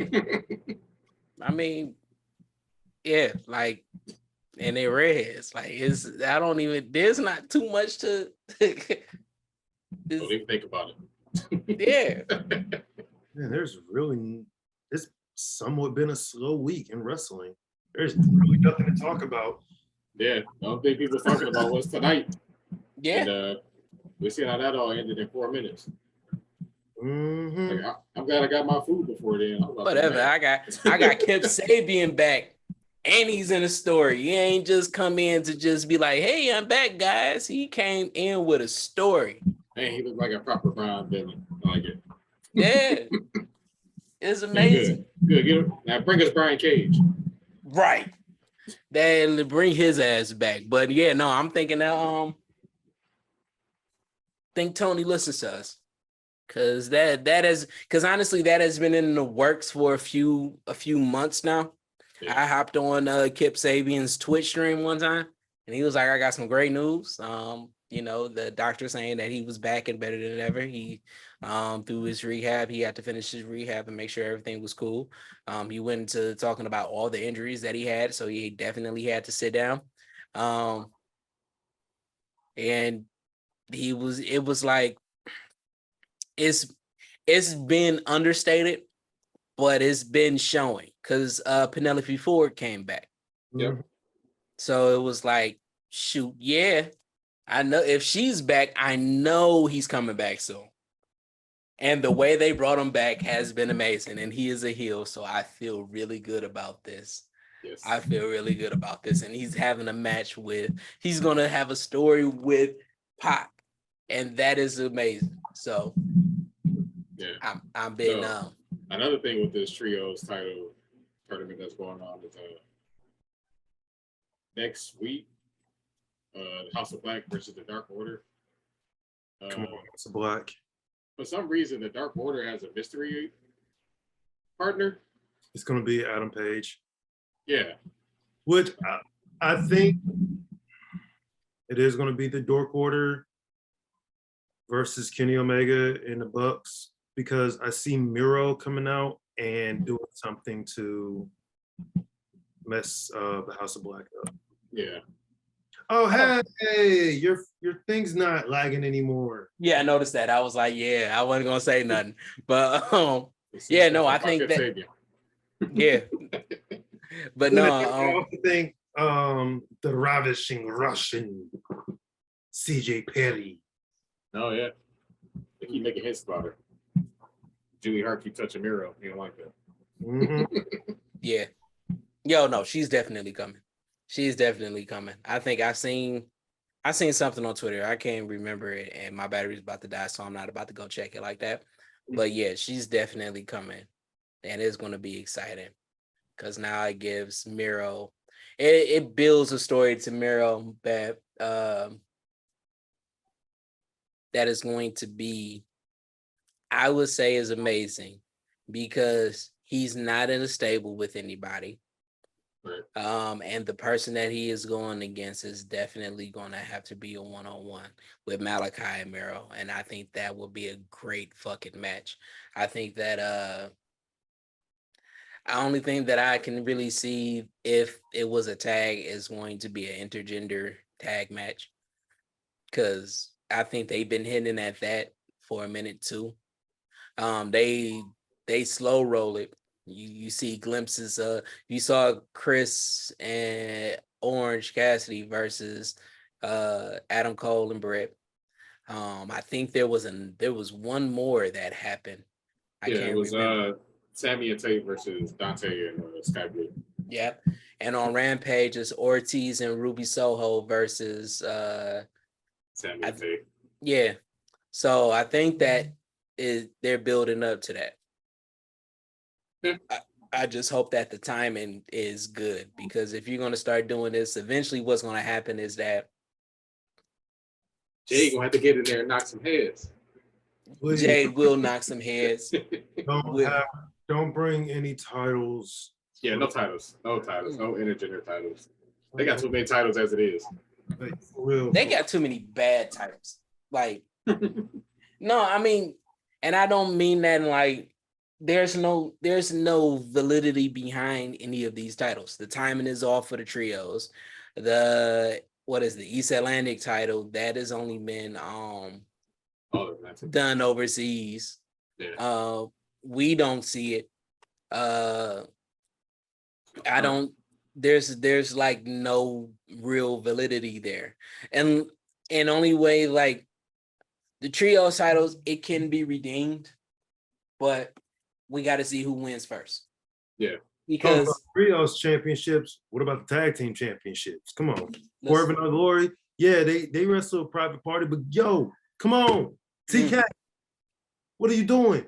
I mean, yeah, like, and they're redheads. Like, there's not too much to don't even think about it. Yeah. Man, it's somewhat been a slow week in wrestling. There's really nothing to talk about. Yeah, the only thing people talking about was tonight. Yeah. And we see how that all ended in 4 minutes. Mm-hmm. Like, I'm glad I got my food before then. Whatever. I got Kip Sabian back, and he's in a story. He ain't just come in to just be like, "Hey, I'm back, guys." He came in with a story. Man, he looked like a proper Brown villain. I like it. Yeah. It's amazing. Yeah, good. Now bring us Brian Cage. Right. Then bring his ass back. But yeah, no, I'm thinking that think Tony listens to us. Cause because honestly, that has been in the works for a few months now. Yeah. I hopped on Kip Sabian's Twitch stream one time, and he was like, "I got some great news. The doctor saying that he was back and better than ever. He through his rehab, he had to finish his rehab and make sure everything was cool. He went into talking about all the injuries that he had, so he definitely had to sit down. And it was like, it's been understated, but it's been showing because Penelope Ford came back. Yep. So it was like, shoot, yeah, I know if she's back, I know he's coming back soon. And the way they brought him back has been amazing, and he is a heel, so I feel really good about this. Yes. I feel really good about this, and he's having a match he's going to have a story with Pac, and that is amazing. So yeah, I'm being another thing with this trios title tournament that's going on is next week, the House of Black versus the Dark Order. Come on, House of Black. For some reason, the Dark Order has a mystery partner. It's going to be Adam Page. Yeah. Which I think it is going to be the Dark Order versus Kenny Omega and the Bucks, because I see Miro coming out and doing something to mess the House of Black up. Yeah. Oh, hey, your thing's not lagging anymore. Yeah, I noticed that. I was like, yeah, I wasn't gonna say nothing. But yeah, no, I think that yeah. But no, I also think the ravishing Russian CJ Perry. Oh yeah. They keep making hits about her. Julie Hart keep touching Miro. You don't like that. Mm-hmm. Yeah. Yo, no, she's definitely coming. She's definitely coming. I think I seen something on Twitter. I can't remember it, and my battery's about to die, so I'm not about to go check it like that. But yeah, she's definitely coming, and it's going to be exciting because now it gives Miro, it builds a story to Miro that is going to be, I would say, is amazing because he's not in a stable with anybody. Right. And the person that he is going against is definitely going to have to be a one-on-one with Malachi and Miro, and I think that will be a great fucking match. I think that the only thing that I can really see if it was a tag is going to be an intergender tag match, because I think they've been hinting at that for a minute too. They slow roll it You see glimpses of, you saw Chris and Orange Cassidy versus Adam Cole and Brett. I think there was one more that happened. I can't remember. Sammy and Tate versus Dante and Sky Blue. Yep. And on Rampage, it's Ortiz and Ruby Soho versus Sammy and Tate. Yeah. So I think that they're building up to that. Yeah. I just hope that the timing is good, because if you're going to start doing this, eventually what's going to happen is that Jay gonna have to get in there and knock some heads. Jay will knock some heads. Don't bring any titles. Yeah, no titles. No intergender titles. They got too many titles as it is. Like, for real. They got too many bad titles. Like, no, I mean, and I don't mean that in like, there's no validity behind any of these titles. The timing is off for the trios. The East Atlantic title that has only been done overseas. Yeah. We don't see it. I don't. There's like no real validity there, and only way like the trio titles, it can be redeemed, but we got to see who wins first. Yeah. Because trios championships. What about the tag team championships? Come on, Swerve and Our Glory. Yeah, they wrestle a private party, but yo, come on, TK, what are you doing?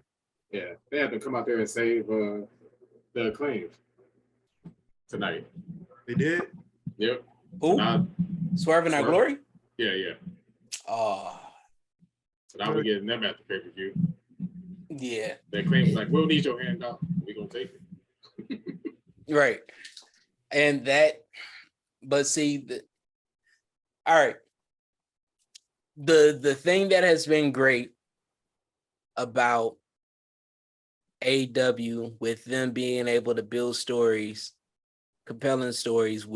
Yeah, they have to come out there and save the Acclaimed tonight. They did. Yep. Who? Swerve and Our Glory. Yeah. Oh. So now we're getting them at the pay-per-view. Yeah. The Acclaimed was like, we'll need your hand out. We're gonna take it. Right. And that, but see, all right. The thing that has been great about AEW, with them being able to build stories, compelling stories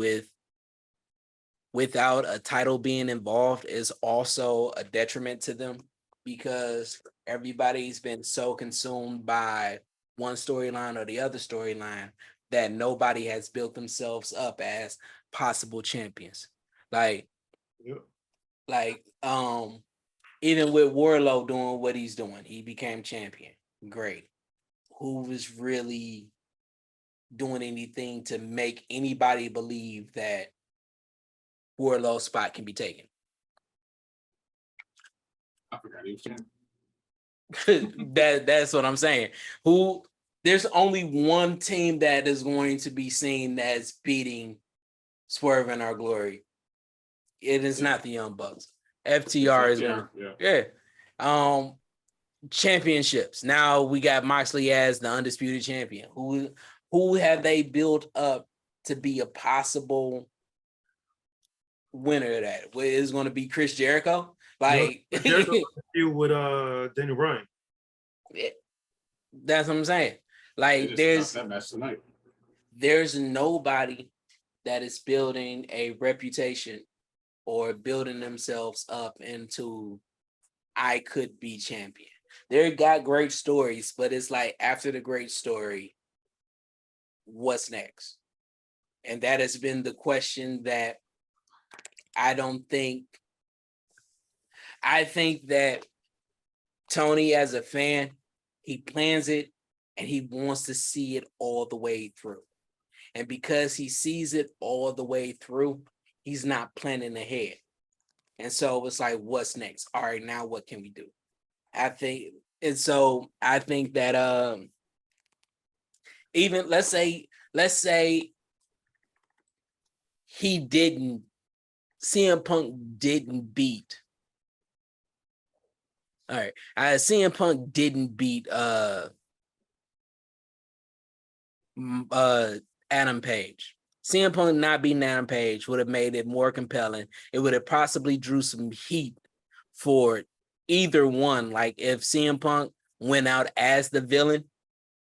without a title being involved, is also a detriment to them, because everybody's been so consumed by one storyline or the other storyline that nobody has built themselves up as possible champions. Like, even with Wardlow doing what he's doing, he became champion. Great. Who was really doing anything to make anybody believe that Wardlow's spot can be taken? I forgot he was champion. That's what I'm saying. There's only one team that is going to be seen as beating Swerve and Our Glory. It is not the Young Bucks. FTR is going to, championships. Now we got Moxley as the undisputed champion. Who have they built up to be a possible winner of that? Is going to be Chris Jericho? Like, you with Daniel Bryan. That's what I'm saying. Like, there's nobody that is building a reputation or building themselves up into, I could be champion. They got great stories, but it's like, after the great story, what's next? And that has been the question that I think that Tony, as a fan, he plans it and he wants to see it all the way through. And because he sees it all the way through, he's not planning ahead. And so it's like, what's next? All right, now what can we do? I think that even let's say CM Punk didn't beat. All right, CM Punk didn't beat Adam Page. CM Punk not beating Adam Page would have made it more compelling. It would have possibly drew some heat for either one. Like, if CM Punk went out as the villain,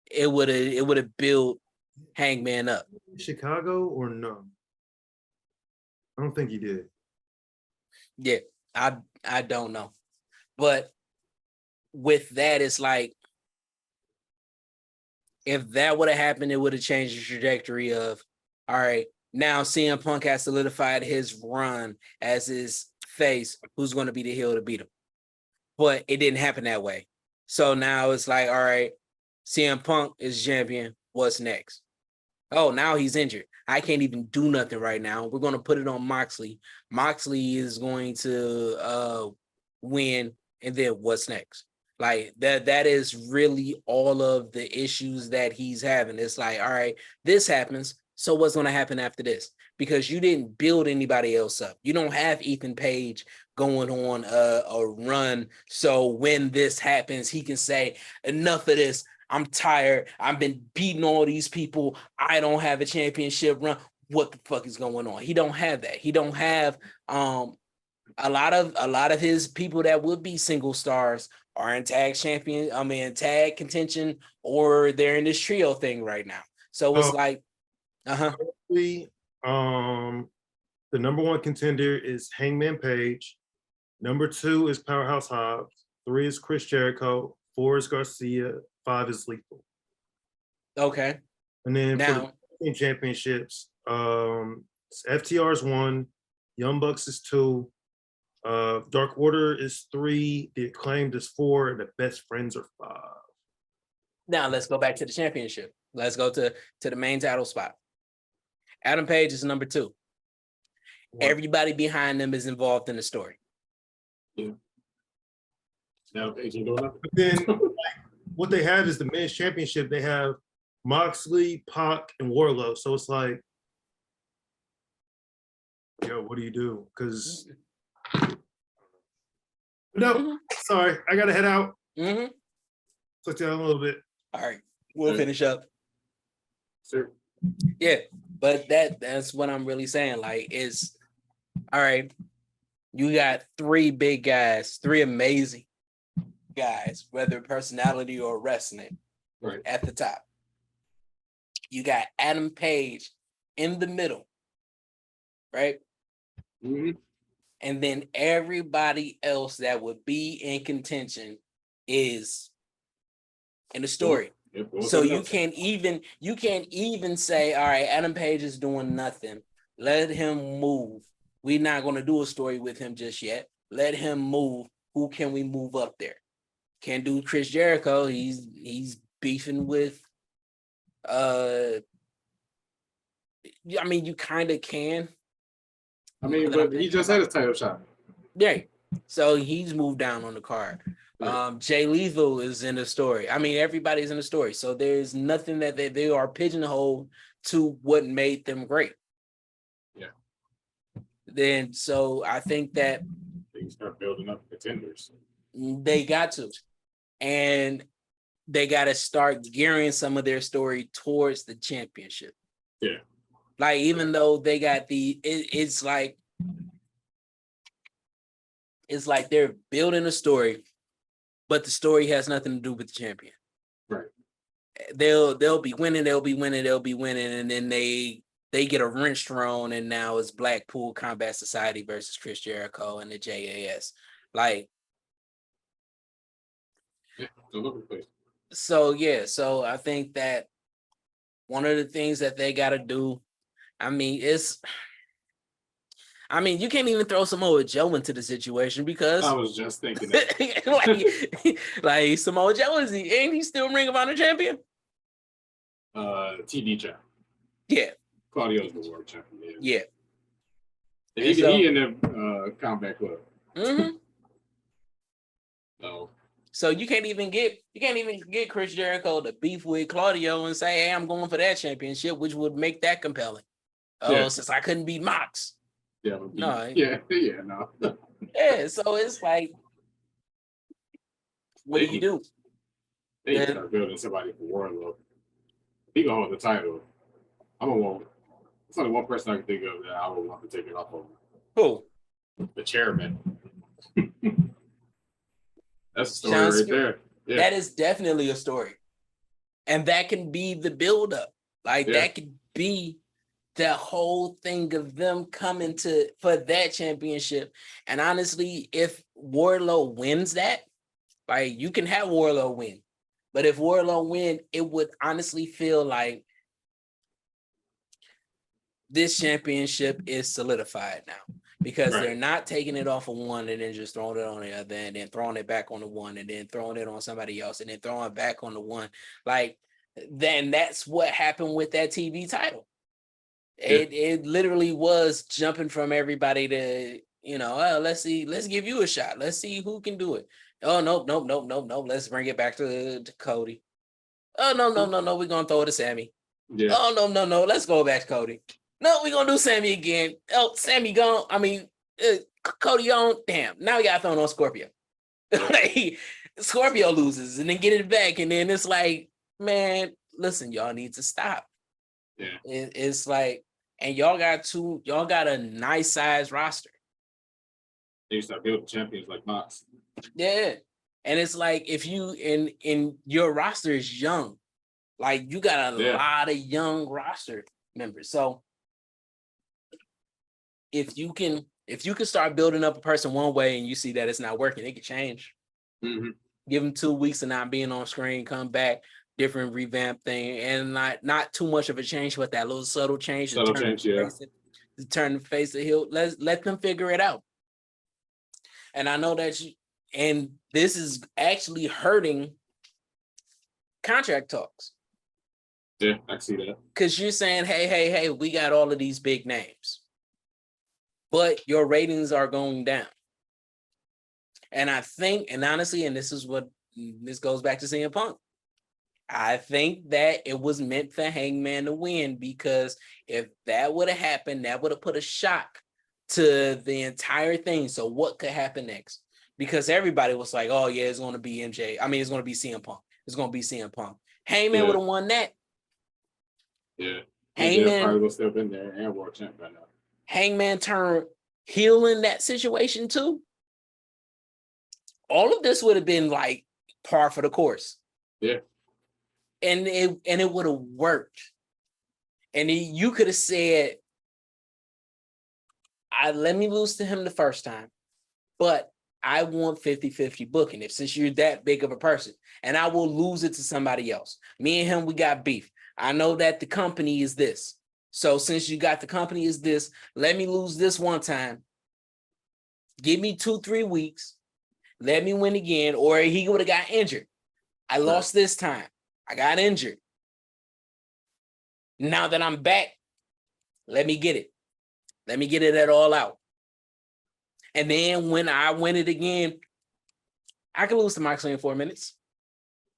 it would have built Hangman up. Chicago or no? I don't think he did. Yeah, I don't know. But with that, it's like, if that would have happened, it would have changed the trajectory of, all right, now CM Punk has solidified his run as his face, who's going to be the heel to beat him. But it didn't happen that way. So now it's like, all right, CM Punk is champion. What's next? Oh, now he's injured. I can't even do nothing right now. We're going to put it on Moxley. Moxley is going to win. And then what's next? Like that is really all of the issues that he's having. It's like, all right, this happens. So what's going to happen after this? Because you didn't build anybody else up. You don't have Ethan Page going on a run. So when this happens, he can say, enough of this. I'm tired. I've been beating all these people. I don't have a championship run. What the fuck is going on? He don't have that. He don't have a lot of his people that would be single stars are in tag tag contention, or they're in this trio thing right now. So it's the number one contender is Hangman Page. Number 2 is Powerhouse Hobbs. 3 is Chris Jericho. 4 is Garcia. 5 is Lethal. Okay. And then now, for the championships, FTR is 1, Young Bucks is 2, Dark Order is 3, The Acclaimed is 4, and the Best Friends are 5. Now let's go back to the championship. Let's go to the main title spot. Adam Page is number 2. Everybody behind them is involved in the story. Yeah. Now Page ain't doing nothing. But then what they have is the men's championship. They have Moxley, Pac, and Wardlow. So it's like, yo, what do you do? Because no, sorry, I gotta head out. Click down a little bit. All right, we'll finish up. Sure. Yeah, but that's what I'm really saying. Like, is all right. You got 3 big guys, 3 amazing guys, whether personality or wrestling, right at the top. You got Adam Page in the middle, right? Mm-hmm. And then everybody else that would be in contention is in the story. Yep. So you can't even say, all right, Adam Page is doing nothing. Let him move. We're not going to do a story with him just yet. Let him move. Who can we move up there? Can't do Chris Jericho. He's beefing with I mean, you kind of can. I mean, but he just had his title shot. Yeah. So he's moved down on the card. Jay Lethal is in the story. I mean, everybody's in the story. So there's nothing that they are pigeonholed to what made them great. Yeah. Then, so I think that they can start building up contenders. They got to. And they got to start gearing some of their story towards the championship. Yeah. Like, even though they got it's like they're building a story, but the story has nothing to do with the champion. Right. They'll be winning, and then they get a wrench thrown, and now it's Blackpool Combat Society versus Chris Jericho and the JAS. Like, yeah, it's a lovely place. So I think that one of the things that they got to do, I mean, you can't even throw Samoa Joe into the situation because I was just thinking that. like Samoa Joe ain't he still Ring of Honor champion? TD champ. Yeah. Claudio's the world champion. Yeah. He in the Combat Club. Mm-hmm. No. So you can't even get Chris Jericho to beef with Claudio and say, hey, I'm going for that championship, which would make that compelling. Since I couldn't beat Mox. Yeah, no. Yeah, no. Yeah, so it's like, what do you do? They can start building somebody for Wardlow. He gonna hold the title. It's only one person I can think of that I would want to take it off of. Who? The chairman. That's a story right there. Yeah. That is definitely a story. And that can be the buildup. Like, that could be the whole thing of them coming for that championship. And honestly, if Wardlow wins that, like, you can have Wardlow win. But if Wardlow win, it would honestly feel like this championship is solidified now because they're not taking it off of one and then just throwing it on the other and then throwing it back on the one and then throwing it on somebody else and then throwing it back on the one. Like, then that's what happened with that TV title. It literally was jumping from everybody to, let's give you a shot. Let's see who can do it. Oh, nope. Let's bring it back to Cody. Oh, no. We're going to throw it to Sammy. Yeah. Oh, no. Let's go back to Cody. No, we're going to do Sammy again. Oh, Sammy gone. Cody on. Damn. Now we got thrown on Scorpio. Scorpio loses and then get it back. And then it's like, man, listen, y'all need to stop. Yeah. It's like, and y'all got a nice size roster. They start building champions like Mox. Yeah. And it's like, if you in your roster is young, like you got a lot of young roster members. So if you can start building up a person one way and you see that it's not working, it can change. Mm-hmm. Give them 2 weeks of not being on screen, come back, different revamp thing, and not too much of a change, but that little subtle change to turn the face the heel. Let them figure it out. And I know that and this is actually hurting contract talks. Yeah, I see that. Because you're saying, hey, we got all of these big names, but your ratings are going down. And I think, and honestly, and this goes back to CM Punk, I think that it was meant for Hangman to win, because if that would have happened, that would have put a shock to the entire thing. So what could happen next? Because everybody was like, oh yeah, it's going to be it's going to be CM Punk. It's going to be CM Punk. Hangman would have won that. Yeah. Hangman probably would still been there and world champ by now. Hangman turned heel in that situation too. All of this would have been like par for the course. Yeah. And it would have worked. And you could have said, let me lose to him the first time, but I want 50-50 booking since you're that big of a person, and I will lose it to somebody else. Me and him, we got beef. I know that the company is this. So since you got the company is this, let me lose this one time. Give me 2-3 weeks. Let me win again. Or he would have got injured. I lost this time. I got injured. Now that I'm back, let me get it. Let me get it at all out. And then when I win it again, I can lose to Moxley in 4 minutes.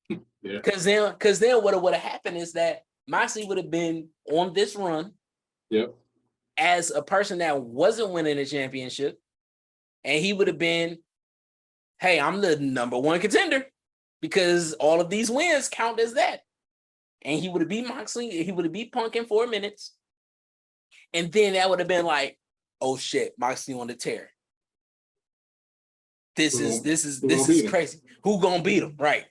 Yeah. Because then what would have happened is that Moxley would have been on this run as a person that wasn't winning a championship. And he would have been, hey, I'm the number one contender because all of these wins count as that. And he would have beat Moxley. He would have beat Punk in 4 minutes. And then that would have been like, oh shit, Moxley on the tear. This is crazy. Who gonna beat him? Right.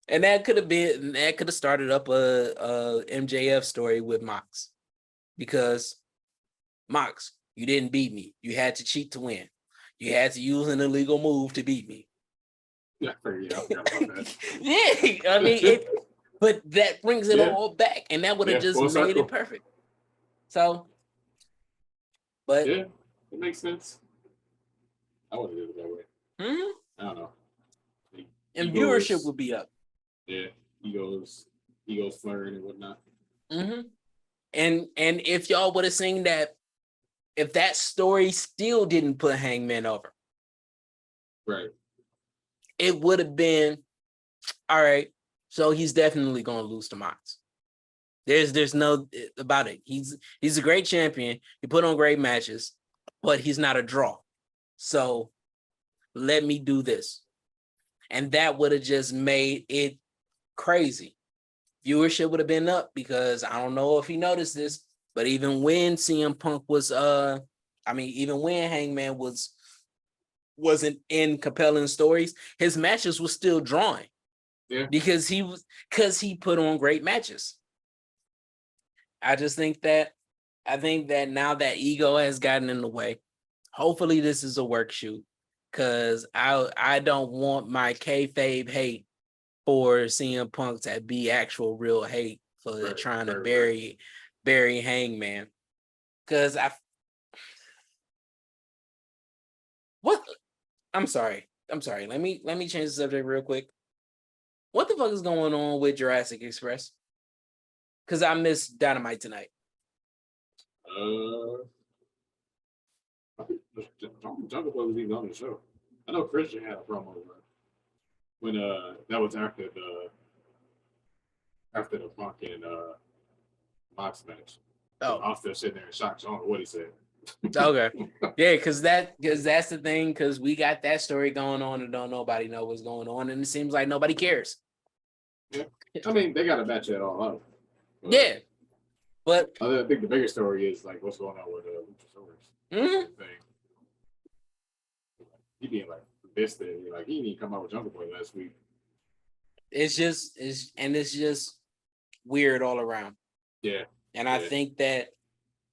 And that could have started up a MJF story with Mox. Because Mox, you didn't beat me. You had to cheat to win. You had to use an illegal move to beat me. Yeah, but that brings it all back, and that would have just made it perfect. So, but yeah, it makes sense. I would have did it that way. Mm-hmm. I don't know. And viewership would be up. Yeah, egos flaring and whatnot. Mm-hmm. And if y'all would have seen that, if that story still didn't put Hangman over, right, it would have been all right. So he's definitely going to lose to Mox. There's no about it. He's a great champion. He put on great matches, but he's not a draw. So let me do this. And that would have just made it crazy. Viewership would have been up because I don't know if he noticed this, but even when CM Punk was even when Hangman wasn't in compelling stories, his matches were still drawing. Yeah. Because he put on great matches. I think that now that ego has gotten in the way, hopefully this is a work shoot, because I don't want my kayfabe hate for CM Punk to be actual real hate for trying to bury Hangman. Because I'm sorry. Let me change the subject real quick. What the fuck is going on with Jurassic Express? Because I missed Dynamite tonight. I think Jungle Boy was even on the show. I know Christian had a promo when that was after the Punk and Mox match. Oh, I was still sitting there in shock. I don't know what he said. Okay, yeah, because that's the thing. Because we got that story going on, and don't nobody know what's going on, and it seems like nobody cares. Yeah, I mean they got to match it all up. Yeah, but I think the bigger story is like what's going on with Luchasaurus thing. He being like this thing, like he didn't come out with Jungle Boy last week. It's just weird all around. Yeah, and I think that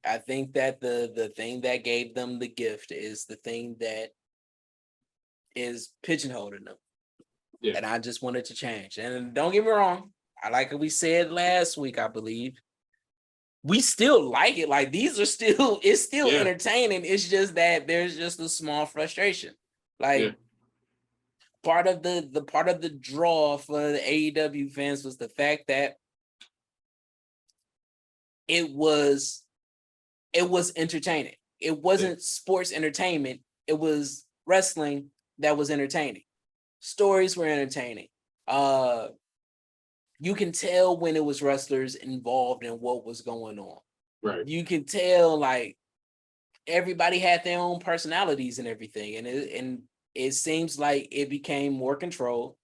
the thing that gave them the gift is the thing that is pigeonholing them. Yeah. And I just wanted to change. And don't get me wrong, I like what we said last week, I believe. We still like it. Like it's still entertaining. It's just that there's just a small frustration. Like part of the draw for the AEW fans was the fact that it was entertaining. It wasn't sports entertainment. It was wrestling that was entertaining. Stories were entertaining. You can tell when it was wrestlers involved in what was going on. Right. You can tell like everybody had their own personalities and everything, and it seems like it became more controlled.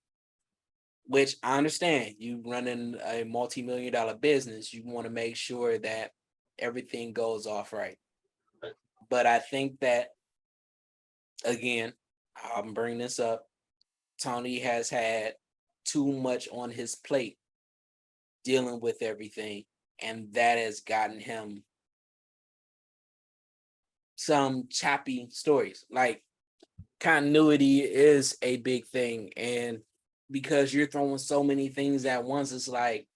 Which I understand. You running a multi-million-dollar business, you want to make sure that everything goes off right. But I think that, again, I'm bringing this up, Tony has had too much on his plate dealing with everything, and that has gotten him some choppy stories. Like, continuity is a big thing, and because you're throwing so many things at once, it's like,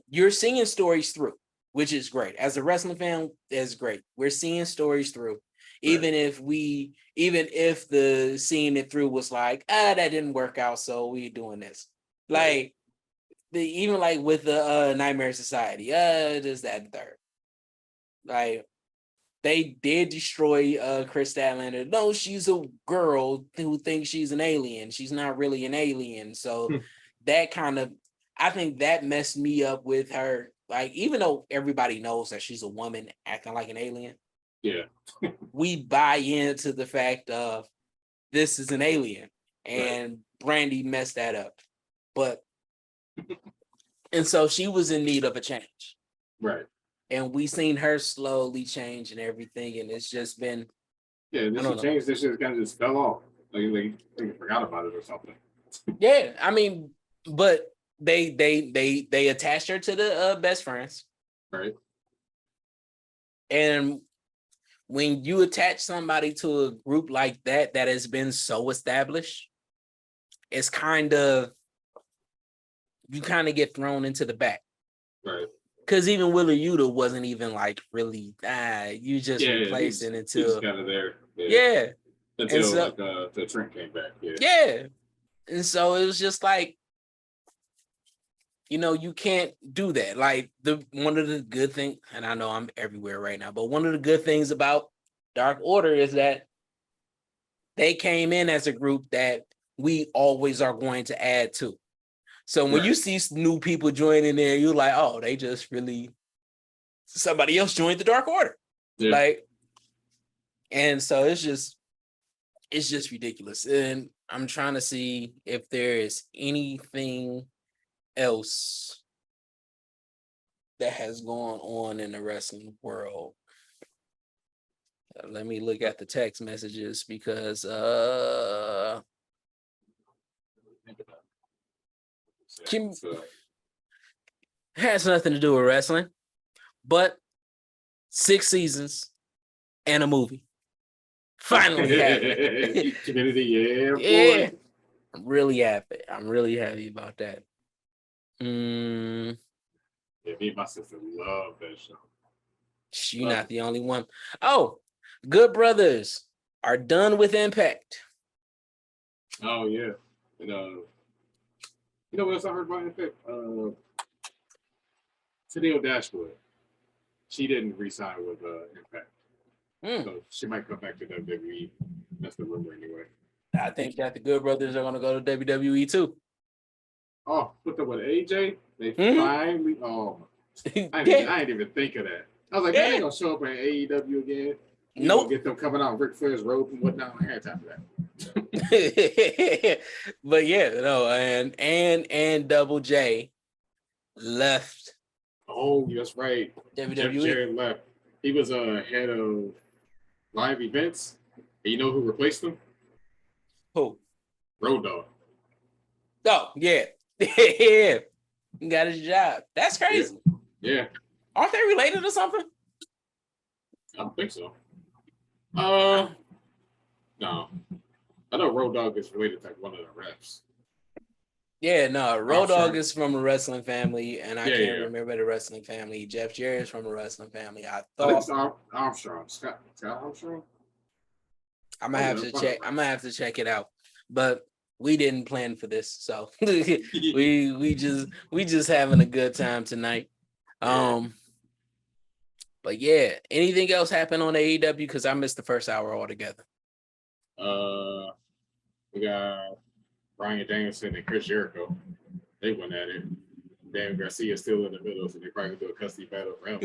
you're seeing stories through, which is great. As a wrestling fan, that's great. We're seeing stories through. Even if the seeing it through was like, that didn't work out, so we're doing this. Like, even like with the Nightmare Society, just that and third. Like, they did destroy Chris Statlander. No, she's a girl who thinks she's an alien. She's not really an alien. So that kind of, I think that messed me up with her. Like, even though everybody knows that she's a woman acting like an alien, we buy into the fact of this is an alien, and Brandy messed that up. But and so she was in need of a change, right? And we seen her slowly change and everything, and it's just been this changed. This shit kind of just fell off. Like they forgot about it or something. Yeah, I mean, but they attached her to the best friends, right? And when you attach somebody to a group like that has been so established, it's kind of, you kind of get thrown into the back, right? Because even Willa Yuta wasn't even like really, you just replacing until he's kind of there, until so, the Trent came back, and so it was just like, you can't do that. Like one of the good things, and I know I'm everywhere right now, but one of the good things about Dark Order is that they came in as a group that we always are going to add to. So when you see new people joining there, you're like, oh, they just really, somebody else joined the Dark Order. Yeah. Like, and so it's just ridiculous. And I'm trying to see if there is anything else that has gone on in the wrestling world. Let me look at the text messages because has nothing to do with wrestling, but 6 seasons and a movie finally happened. Community, boy. I'm really happy. I'm really happy about that. Yeah, me and my sister love that show. You're not the only one. Oh, Good Brothers are done with Impact. Oh yeah. And, you know what else I heard about Impact? Tennille Dashwood. She didn't re-sign with Impact. So she might come back to WWE. That's the rumor anyway. I think that the Good Brothers are going to go to WWE too. Oh, put up with AJ? They finally. Oh, I didn't even think of that. I was like, man, they gonna show up in AEW again. Nope. Get them coming out Ric Flair's robe and whatnot. I had time for that. But yeah, no, and Double J left. Oh, that's right. WWE. Jeff Jarrett left. He was head of live events. And you know who replaced him? Who? Road Dogg. Oh, yeah. Yeah. He got his job. That's crazy. Yeah. Aren't they related or something? I don't think so. No. I know Road Dogg is related to one of the refs. Yeah, no. Road Dogg is from a wrestling family, and I can't remember the wrestling family. Jeff Jarrett is from a wrestling family. I think it's Armstrong. Scott Armstrong. I'm gonna have to check. I'm gonna have to check it out. But we didn't plan for this, so we just having a good time tonight. But yeah, anything else happen on AEW? Because I missed the first hour altogether. We got Bryan Danielson and Chris Jericho. They went at it. Dan Garcia's still in the middle, so they probably do a custody battle around.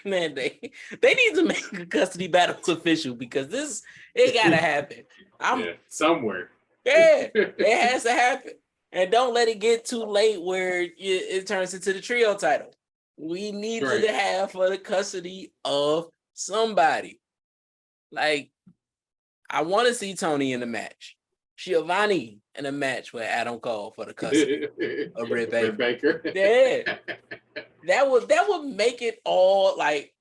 Man, they need to make a custody battle official because it gotta happen. Somewhere. Yeah, it has to happen. And don't let it get too late where it turns into the trio title. We need to have for the custody of somebody. Like, I want to see Tony in the match. Giovanni in a match with Adam Cole for the custody of Britt Baker. Yeah. That would make it all like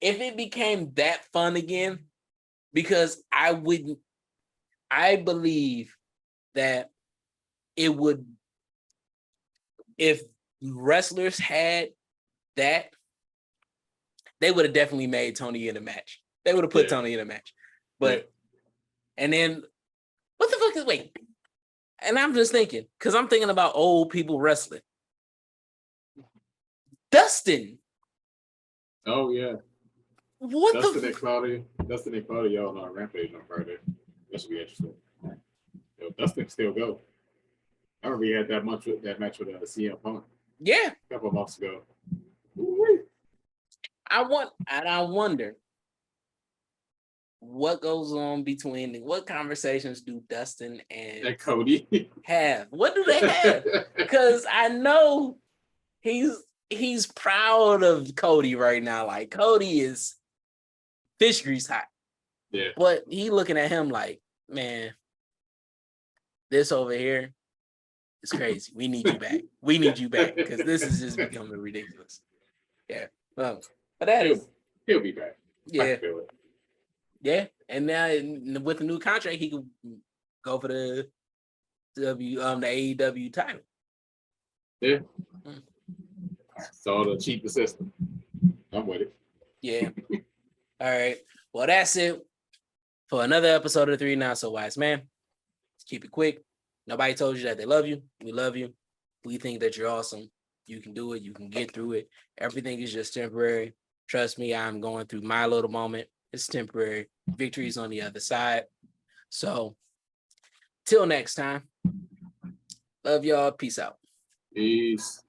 if it became that fun again, because I believe that it would, if wrestlers had that, they would have definitely made Tony in a match. They would have put Tony in a match. But and then what the fuck is wait? And I'm just thinking, because I'm thinking about old people wrestling. Dustin. Oh yeah. What Dustin and Claudia, y'all on Rampage on Friday. That should be interesting. Dustin still go. I remember he had that match with CM Punk. Yeah. A couple of months ago. I wonder what goes on what conversations do Dustin and Cody have? What do they have? Because I know he's proud of Cody right now. Like, Cody is fish grease hot. Yeah. But he looking at him like, man, this over here is crazy. We need you back. We need you back because this is just becoming ridiculous. Yeah. But that he'll be back. Yeah. Yeah. And now with the new contract, he can go for the AEW title. Yeah. It's all the cheapest system. I'm with it. Yeah. All right. Well, that's it for another episode of the Three Not So Wise Man. Let's keep it quick. Nobody told you that they love you. We love you. We think that you're awesome. You can do it. You can get through it. Everything is just temporary. Trust me, I'm going through my little moment. It's temporary. Victory's on the other side. So, till next time. Love y'all. Peace out. Peace.